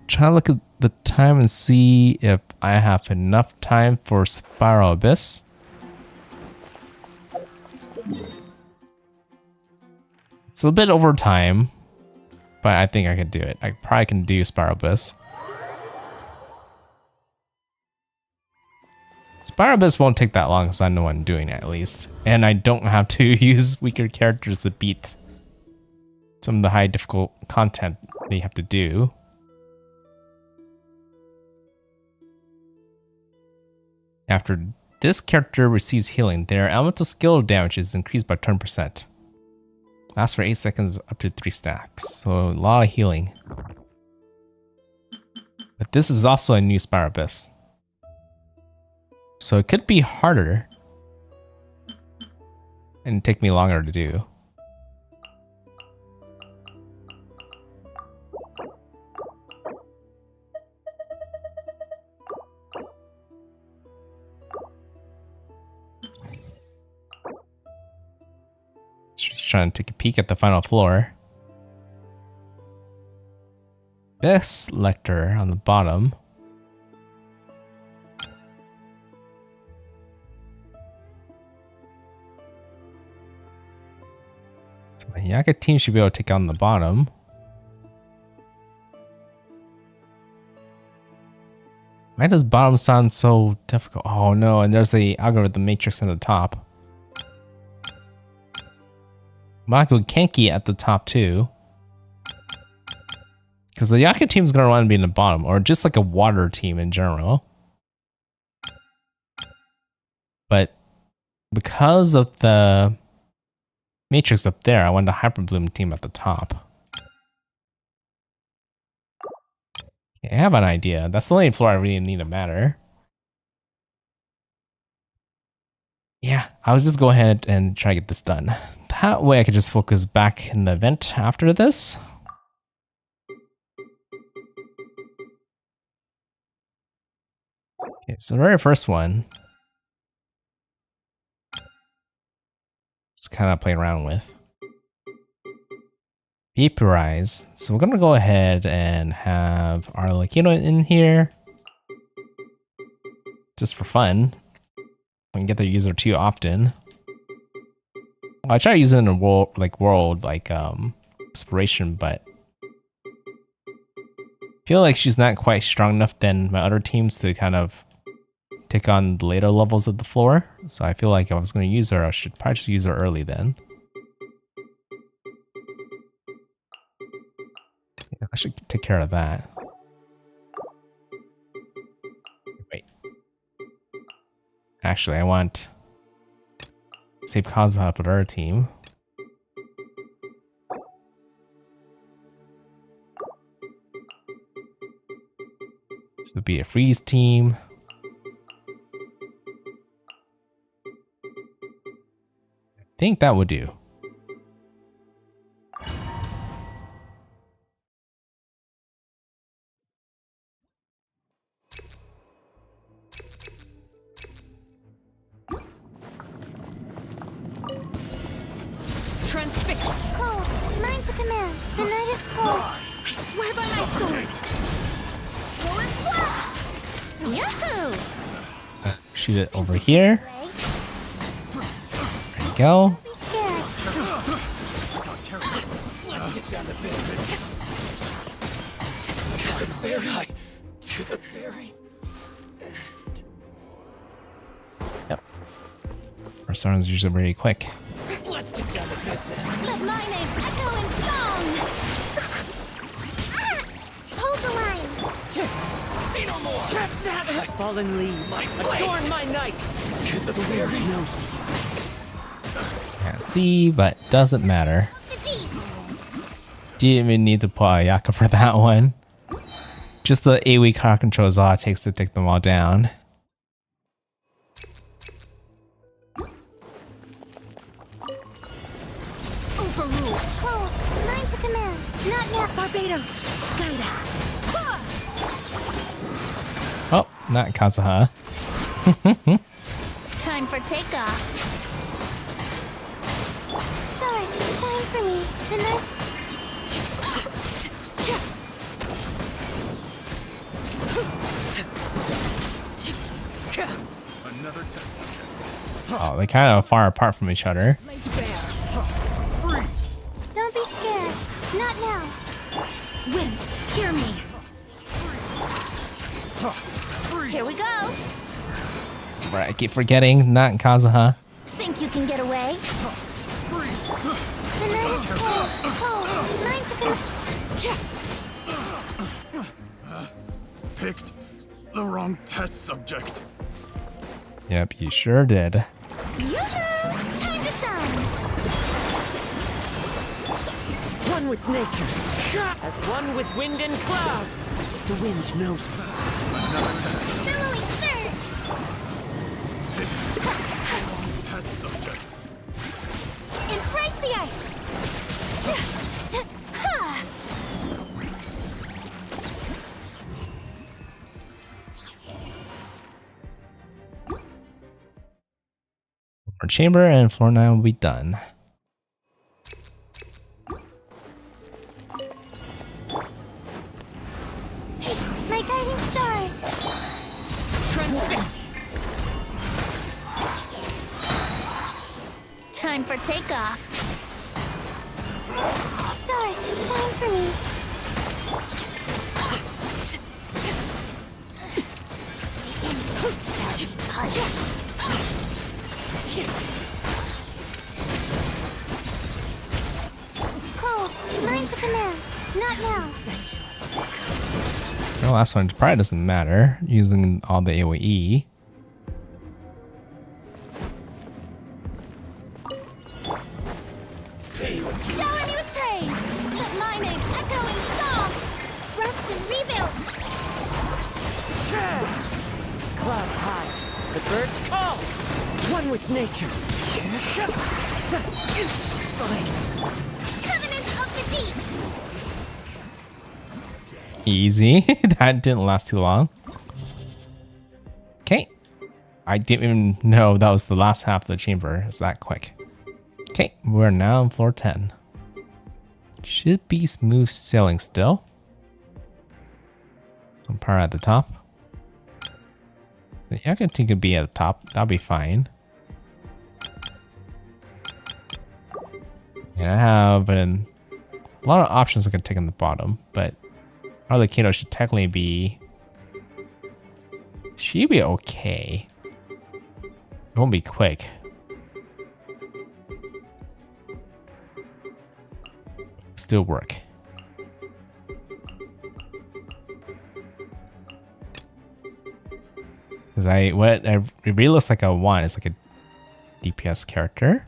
Try to look at the time and see if I have enough time for Spiral Abyss. It's a bit over time, but I think I can do it. I probably can do Spiral Abyss. Spiral Abyss won't take that long because I know what I'm doing at least. And I don't have to use weaker characters to beat some of the high difficult content they have to do. After this character receives healing, their elemental skill damage is increased by 10%. Lasts for 8 seconds up to 3 stacks. So a lot of healing. But this is also a new Spiral Abyss. So it could be harder and take me longer to do. Just trying to take a peek at the final floor. This lector on the bottom. The Yaka team should be able to take on the bottom. Why does bottom sound so difficult? Oh no, and there's the algorithm matrix in the top. Mako Kenki at the top too. Because the Yaka team's gonna want to be in the bottom, or just like a water team in general. because of the matrix up there, I want the Hyperbloom team at the top. Okay, I have an idea. That's the only floor I really need to matter. Yeah, I'll just go ahead and try to get this done. That way I can just focus back in the event after this. Okay, so the very first one, just kind of playing around with. Vaporize. So we're gonna go ahead and have our Lakino in here. Just for fun. We can get the user too often. Well, I try to use it in a world like inspiration, but I feel like she's not quite strong enough than my other teams to kind of take on the later levels of the floor. So I feel like if I was going to use her, I should probably just use her early then. Yeah, I should take care of that. Wait. Actually, I want save Kazuha for our team. This would be a freeze team. I think that would do.
Transfix. Cold. Mine's a command. The night is cold. I swear by my sword. Yahoo!
Shoot it over here. There you go.
Be scared.
Let's get down to business. To the very, to the very.
Yep. Our sounds usually very quick.
Let's get down to business.
Let my name echo in song. Hold the line.
See no more.
Fallen leaves, adorn my night.
To the very
Knows me.
Can't see, but doesn't matter.
The deep.
Didn't even need to pull Ayaka for that one. Just the AoE car control is all it takes to take them all down.
Overrule. Cold. Mine's a command. Not now. Barbados. Guide us.
Oh, not Kazuha.
Time for takeoff. Stars, shine for me. The night.
another test.
Oh, they kind of far apart from each other.
Freeze.
Don't be scared. Not now. Wind, hear me. Here we go.
That's right, I keep forgetting, not Kazuha.
Think you can get away? The night is cold. Cold. Mine's a
Picked the wrong test subject.
Yep, you sure did.
Yoo-hoo! Time to shine.
One with nature, as one with wind and cloud. The wind knows me.
Another test.
Billowing surge.
Picked the wrong test subject.
Embrace the ice. Ha!
Our chamber and floor 9 will be done.
My guiding stars.
Transfix.
Time for takeoff. Stars, shine for me. Shall be punished. Cold, mine's a command. Not now.
The last one probably doesn't matter, using all the AoE.
Birds call! One with nature. Fine.
Covenant of the Deep!
Easy. That didn't last too long. Okay. I didn't even know that was the last half of the chamber. It's that quick. Okay, we're now on floor 10. Should be smooth sailing still. Some power at the top. Yeah, I think it could be at the top. That'll be fine. Yeah, I have a lot of options I can take on the bottom, but Arlecado should technically be... She'd be okay. It won't be quick. Still work. Because it really looks like a 1. It's like a DPS character.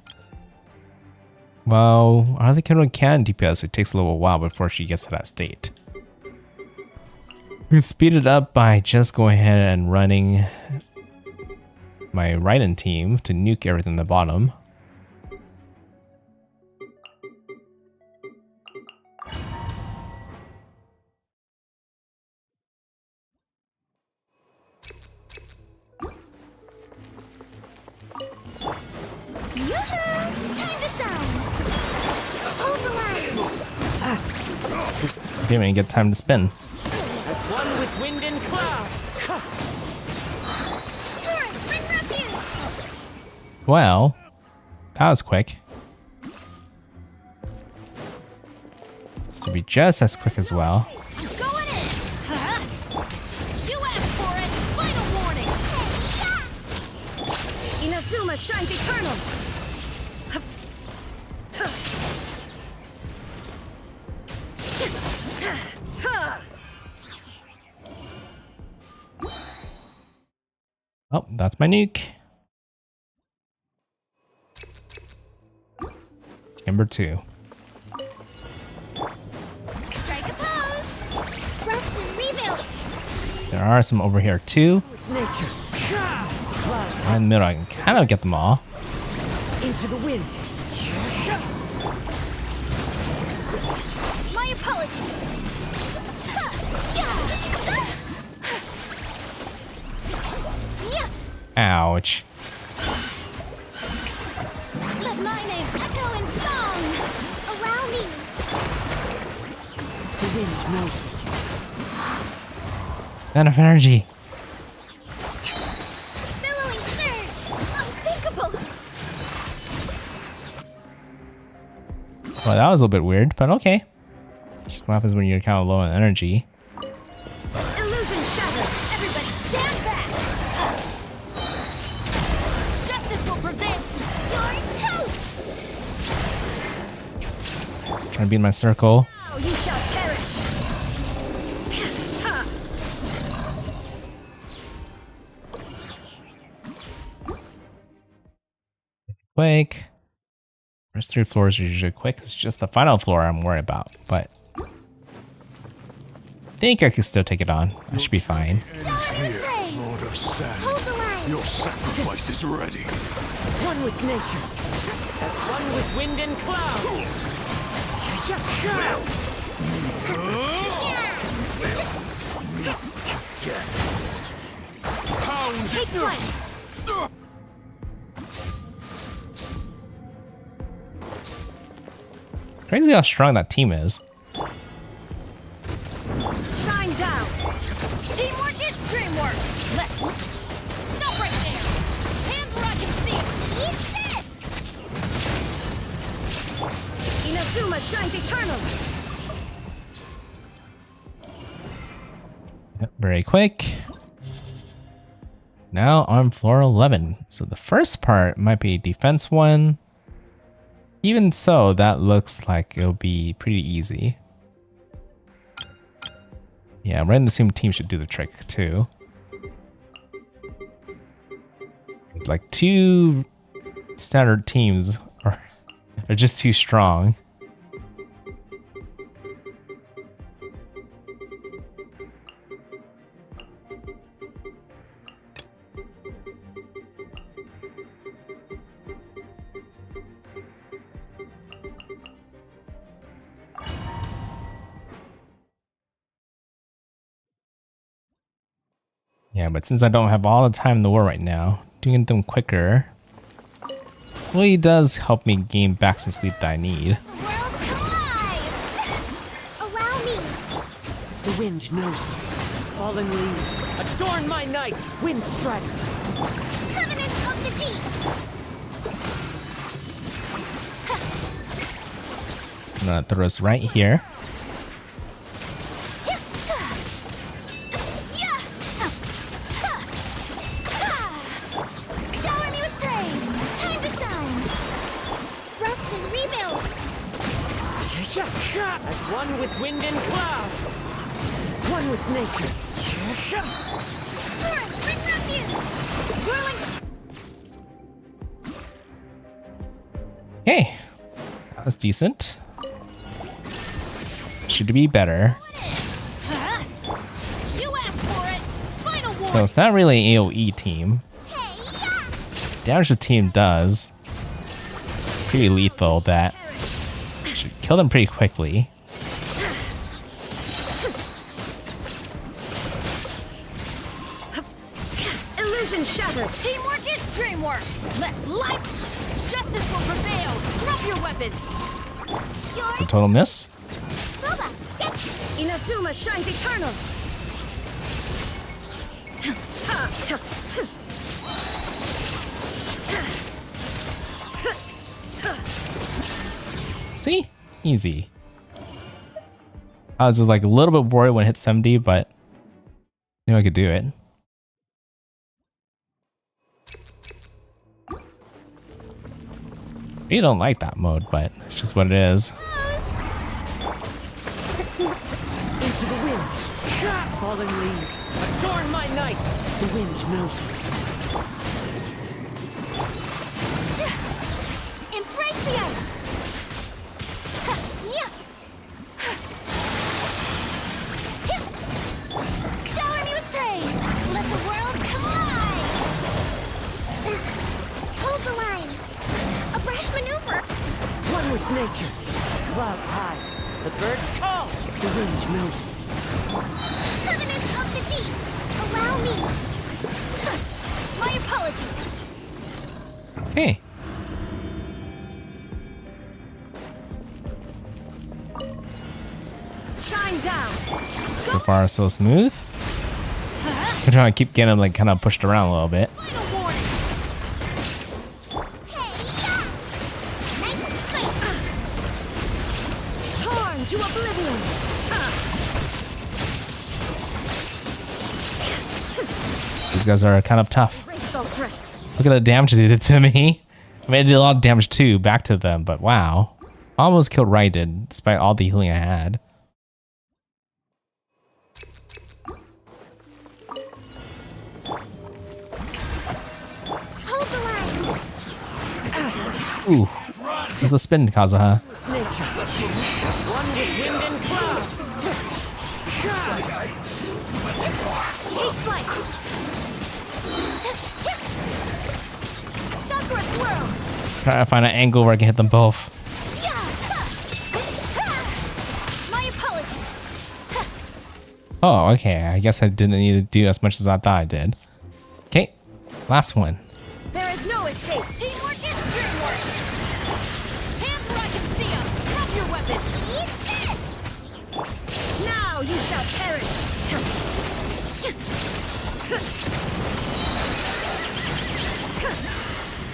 Well, Arlecado can DPS. It takes a little while before she gets to that state. We can speed it up by just going ahead and running my Raiden team to nuke everything in the bottom.
Time to shine! Hold the line!
Didn't even get time to spin.
As one with wind and cloud.
Torrent, bring refuge!
Well, that was quick. It's gonna be just as quick as well.
I'm going in! You asked for it! Final warning! Inazuma shines eternal!
Oh, that's my nuke. Number 2.
Strike a pose! Rest and rebuild!
There are some over here too.
Nature. Clouds
Right in the middle, I can kind of get them all.
into the wind.
My apologies!
Ouch.
Let my name echo in song! Allow me!
The wind knows me.
Not enough energy.
Billowing surge! Unthinkable!
Well, that was a little bit weird, but okay. Just what happens when you're kind of low on energy.
Illusion shattered! Everybody stand back! Justice will prevail! You're toast!
Trying to be in my circle.
Now you shall perish!
Quick. First 3 floors are usually quick. It's just the final floor I'm worried about, but I think I can still take it on. I should be fine.
Lord of Sand.
Hold the line!
Your sacrifice is ready.
One with nature. As one with wind and cloud.
Pound
Take flight!
Crazy how strong that team is.
Shine down! Teamwork is dreamwork! Let's... Stop right there! Hands where I can see it! Eat this! Inazuma shines eternal!
Yep, very quick. Now on floor 11. So the first part might be a defense one. Even so, that looks like it'll be pretty easy. Yeah, running the same team should do the trick too. Like 2 standard teams are just too strong. Yeah, but since I don't have all the time in the world right now, doing them quicker really does help me gain back some sleep that I need.
World collide! Allow me!
The wind knows me. Fallen leaves, adorn my night, wind strider.
Covenant of the deep!
I'm gonna throw this right here.
Shower me with praise! Time to shine! Rest and rebuild!
As one with wind and cloud. One with nature.
Torrent, bring refuge! Whirling...
Hey, that was decent. Should be better.
You asked for it! Final war!
So it's not really an AoE team. Damage the team does. Pretty lethal that. Should kill them pretty quickly.
Illusion shattered! Teamwork is dreamwork! Let's light! Justice will prevail! Drop your weapons!
It's a total miss.
Boba, get... Inazuma shines eternal!
See? Easy. I was just like a little bit worried when it hit 70, but I knew I could do it. You don't like that mode, but it's just what it is.
Into the wind. Fallen leaves, adorn my night. The wind knows me.
Embrace the ice! Shower me with praise! Let the world collide! Hold the line! A brash maneuver!
One with nature. Clouds high. The birds call. The wind knows me.
Covenant of the deep! Allow me! My apologies!
Hey.
Shine down!
So far, so smooth. I'm trying to keep getting them like kind of pushed around a little bit.
Final warning! Nice and spicy! Torn to oblivion!
These guys are kind of tough.
Erase all threats!
Look at the damage they did to me. I mean, I did a lot of damage too, back to them, but wow. Almost killed Raiden, despite all the healing I had.
Hold the line!
Ooh. This is a spin, Kazuha.
Nature. One with wind and cloud.
Take flight! Sakura swirl!
Trying to find an angle where I can hit them both.
My apologies!
Oh, okay. I guess I didn't need to do as much as I thought I did. Okay, last one.
There is no escape! Teamwork is dreamwork! Hands where I can see them! Drop your weapon! Eat this! Now you shall perish!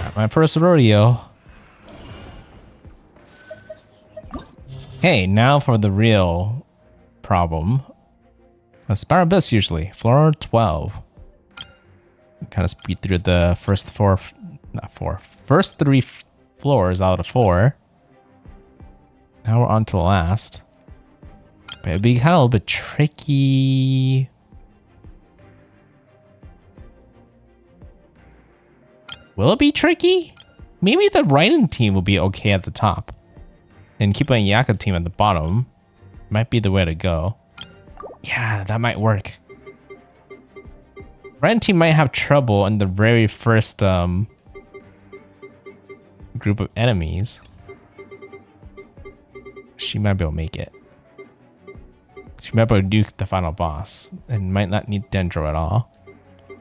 Not my first rodeo. Hey, now for the real problem. A Spiral Abyss usually. Floor 12. Kind of speed through the first first three floors out of 4. Now we're on to the last. But it'd be kind of a little bit tricky. Will it be tricky? Maybe the Raiden team will be okay at the top. And keep a Yaka team at the bottom. Might be the way to go. Yeah, that might work. Raiden team might have trouble in the very first group of enemies. She might be able to make it. She might be able to duke the final boss. And might not need Dendro at all.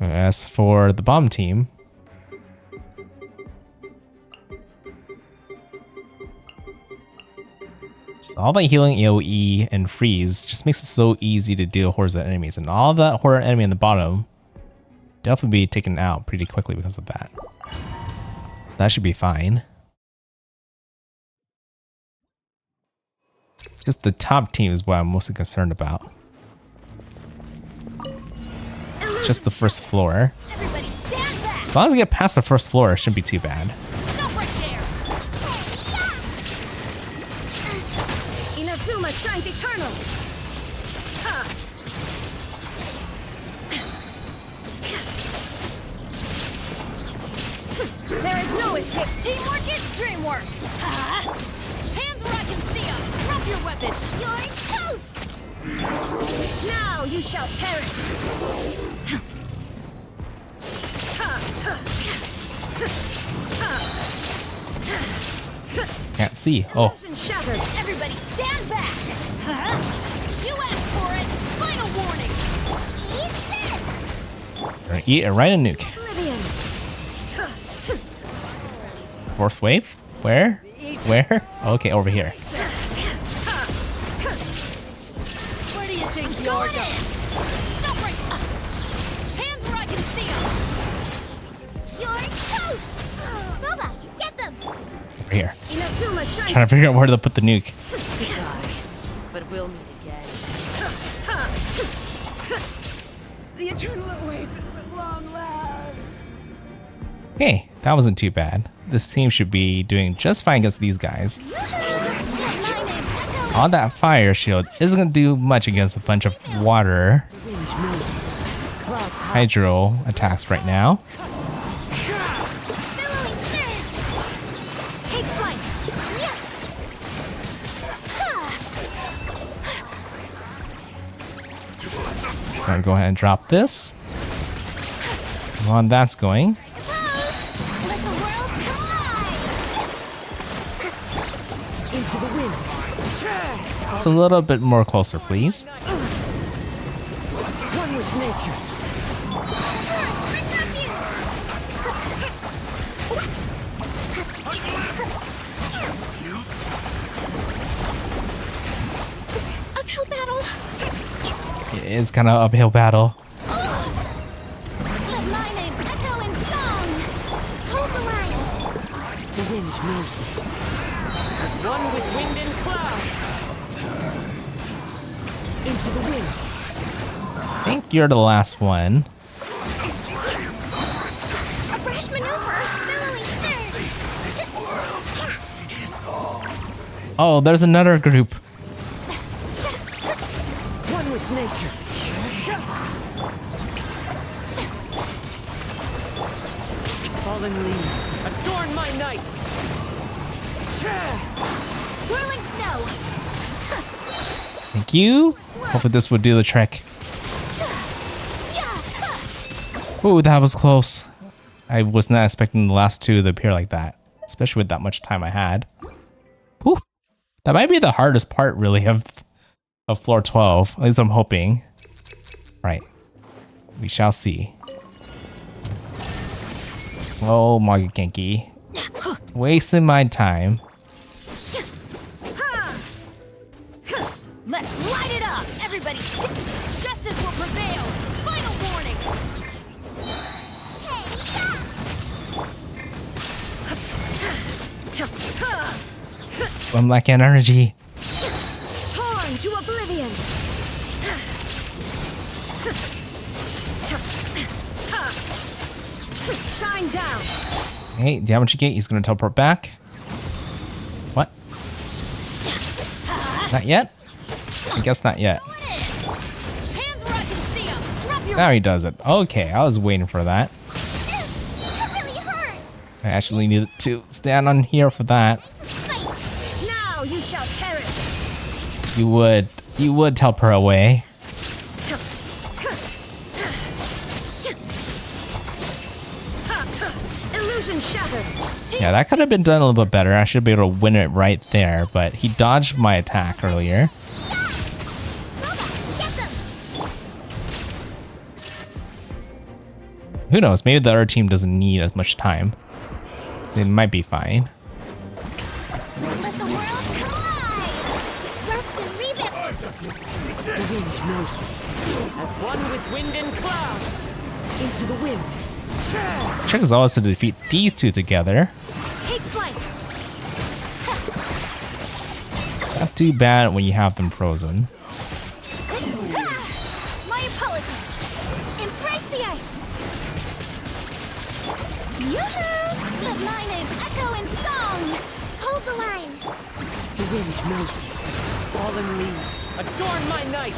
As for the bomb team, so all that healing AoE and freeze just makes it so easy to deal hordes of enemies, and all that horde enemy in the bottom definitely be taken out pretty quickly because of that. So that should be fine. Just the top team is what I'm mostly concerned about. Just the first floor. As long as I get past the first floor, it shouldn't be too bad.
Stop right there! Inazuma shines eternal! There is no escape! Teamwork is dreamwork! Hands where I can see them! Drop your weapon! You're toast! Now you shall perish!
Can't see. Oh.
Shattered. Everybody stand back! You asked for it! Final warning! Eat this!
Gonna eat it right a nuke.
Oblivion!
Fourth wave? Where? Where? Okay, over here.
Where do you think you're going? Stop right up! Hands where I can see them! You're toast! Boba, get them!
Over here.
Inazuma shines.
Trying to figure out where to put the nuke.
But we'll meet again. The eternal oasis at long last.
Okay, that wasn't too bad. This team should be doing just fine against these guys. All that fire shield isn't going to do much against a bunch of water hydro attacks right now.
Take flight.
Gonna go ahead and drop this. While that's going.
Into the wind.
Just a little bit more closer, please.
One with nature. Uphill battle.
It is kind of uphill battle.
Let my name echo in song. Hold the line.
The wind knows me. As one with wind and cloud. Into the wind.
I think you're the last one.
A brash maneuver. Billowing surge.
Oh, there's another group.
One with nature. Fallen leaves, adorn my night.
Whirling snow.
Thank you. Hopefully this would do the trick. Ooh, that was close. I was not expecting the last two to appear like that, especially with that much time I had. Whew. That might be the hardest part, really, of floor 12. At least I'm hoping. Right. We shall see. Oh my Genki. Wasting my time.
Let's light it up, everybody! Justice will prevail! Final warning!
I'm lacking energy.
Torn to oblivion! Shine down!
Hey, Damage he's gonna teleport back. What? Not yet? I guess not yet.
Hands where I can see 'em. Drop your
Now he does it. Okay, I was waiting for that.
That really hurt!
I actually needed to stand on here for that.
Now you shall perish!
You would teleport away.
Illusion shattered!
Yeah, that could have been done a little bit better. I should be able to win it right there, but he dodged my attack earlier. Who knows? Maybe the other team doesn't need as much time. They might be fine.
Let the world collide! Rest and rebuild!
The wind knows me. As one with wind and cloud. Into the wind.
Trick is always to defeat these two together.
Take flight!
Not too bad when you have them frozen.
My apologies! Embrace the ice! Yoo-hoo! Let my name echo in song! Hold the line!
The wind knows me. Fallen leaves adorn my night.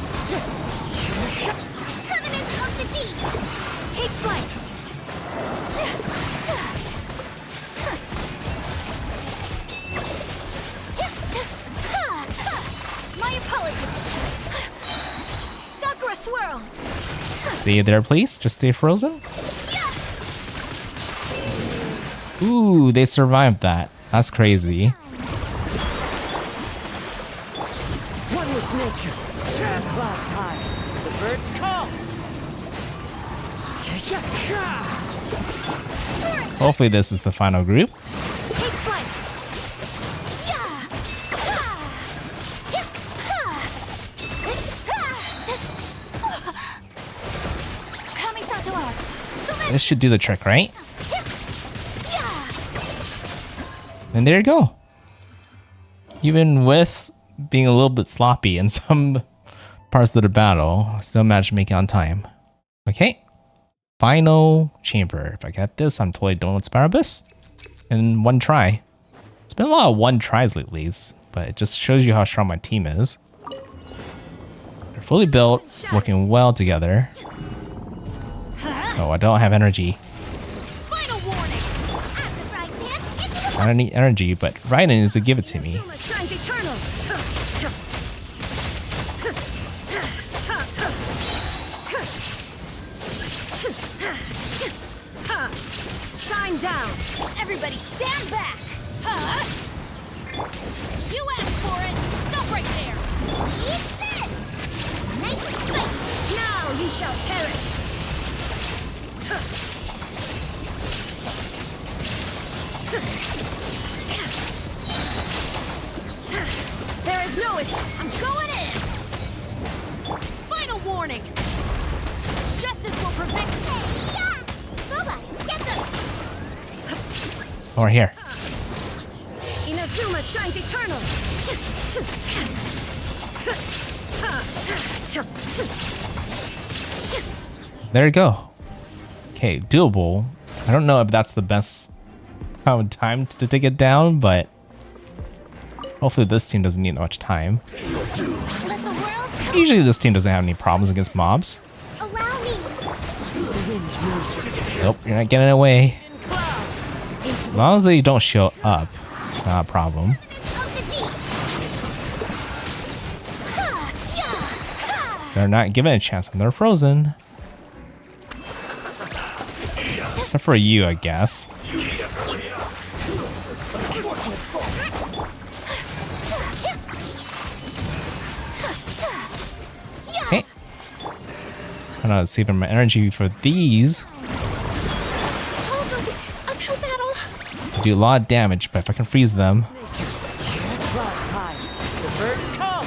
Covenant of the deep! Take flight! My apologies! Sakura swirl!
Stay there, please. Just stay frozen. Ooh, they survived that. That's crazy.
One with nature. Sand clouds high. The birds call.
Hopefully this is the final group.
Take flight! Kamisato out!
This should do the trick, right? And there you go. Even with being a little bit sloppy in some parts of the battle, I still managed to make it on time. Okay. Final chamber. If I get this, I'm totally done with Sparabus in one try. It's been a lot of one tries lately, but it just shows you how strong my team is. They're fully built, working well together. Oh, I don't have energy.
Final warning! At the right hand, into the
I don't need energy, but Raiden needs to give it to me.
shines eternal! Shine down! Everybody stand back! You asked for it! Stop right there! Eat this! Nice and spicy! Now you shall perish! There is no escape! I'm going in! Final warning! Justice will prevent... Hey, yeah! Boba, get them!
Over here.
Inazuma shines eternal!
There you go. Okay, doable. I don't know if that's the best time to take it down, but hopefully this team doesn't need much time.
Let the world come.
Usually this team doesn't have any problems against mobs.
Allow me!
Nope, you're not getting away. As long as they don't show up, it's not a problem.
Of the deep!
They're not given a chance when they're frozen. Except for you, I guess. Okay. I'm gonna save my energy for these. They do a lot of damage, but if I can freeze them.
Clouds high. The birds call.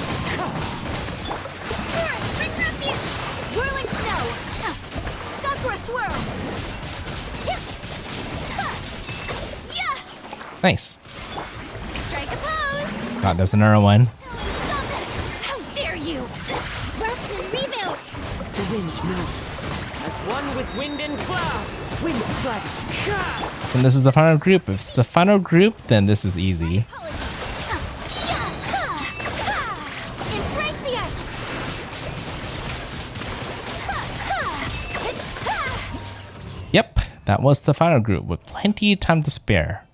Bring refuge! Whirling snow! Sakura swirl!
Nice.
Strike a pose!
God, there's another one.
How dare you! Rest and rebuild!
The wind knows me. As one with wind and cloud. Wind strike.
And this is the final group. If it's the final group, then this is easy.
Embrace the ice!
Yep, that was the final group with plenty of time to spare.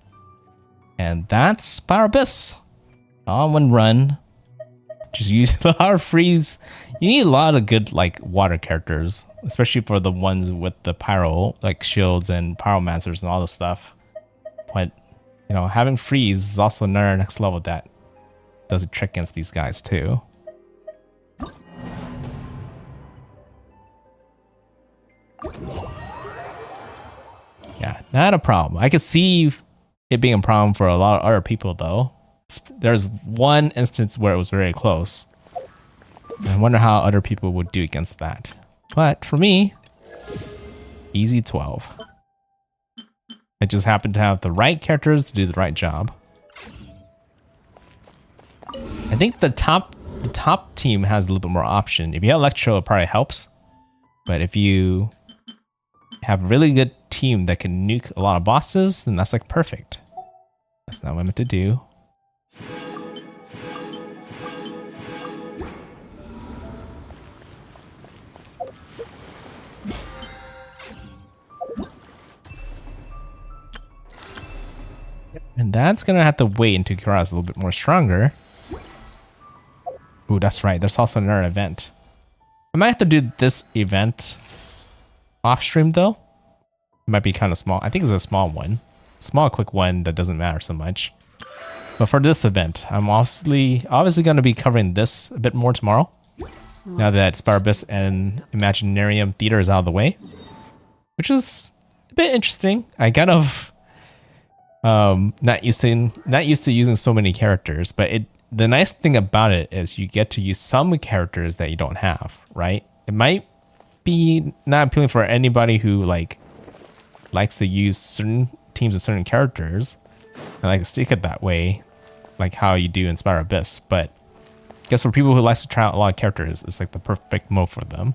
And that's Power Abyss. On one run. Just use a lot of freeze. You need a lot of good like water characters, especially for the ones with the pyro, like shields and pyromancers and all this stuff. But you know, having freeze is also another next level that does a trick against these guys too. Not a problem. I could see it being a problem for a lot of other people, though. There's one instance where it was very close. I wonder how other people would do against that. But for me, easy 12. I just happen to have the right characters to do the right job. I think the top team has a little bit more option. If you have Electro, it probably helps. But if you have a really good team that can nuke a lot of bosses, then that's like perfect. That's not what I meant to do. And that's gonna have to wait until Kira's a little bit more stronger. Ooh, that's right. There's also another event. I might have to do this event off stream though. It might be kind of small. I think it's a small one. Small, quick one that doesn't matter so much. But for this event, I'm obviously going to be covering this a bit more tomorrow. Now that Spiral Abyss and Imaginarium Theater is out of the way. Which is a bit interesting. I kind of not used to using so many characters, but the nice thing about it is you get to use some characters that you don't have, right? It might be not appealing for anybody who likes to use certain teams of certain characters and like to stick it that way, like how you do in Spiral Abyss. But I guess for people who likes to try out a lot of characters, it's like the perfect mode for them.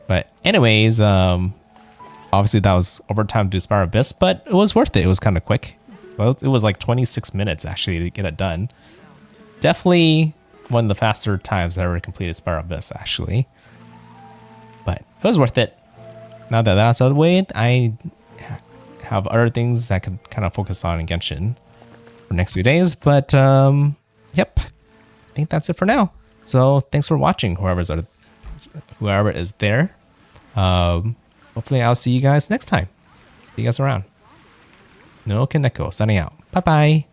But anyways, obviously that was overtime to do Spiral Abyss, but it was worth it. It was kind of quick. Well, it was like 26 minutes actually to get it done. Definitely one of the faster times I ever completed Spiral Abyss actually. But it was worth it. Now that that's out of the way, I have other things that I could kind of focus on in Genshin for next few days. But yep, I think that's it for now. So thanks for watching, whoever is there. Hopefully I'll see you guys next time. See you guys around. NoukonNeko signing out. Bye bye.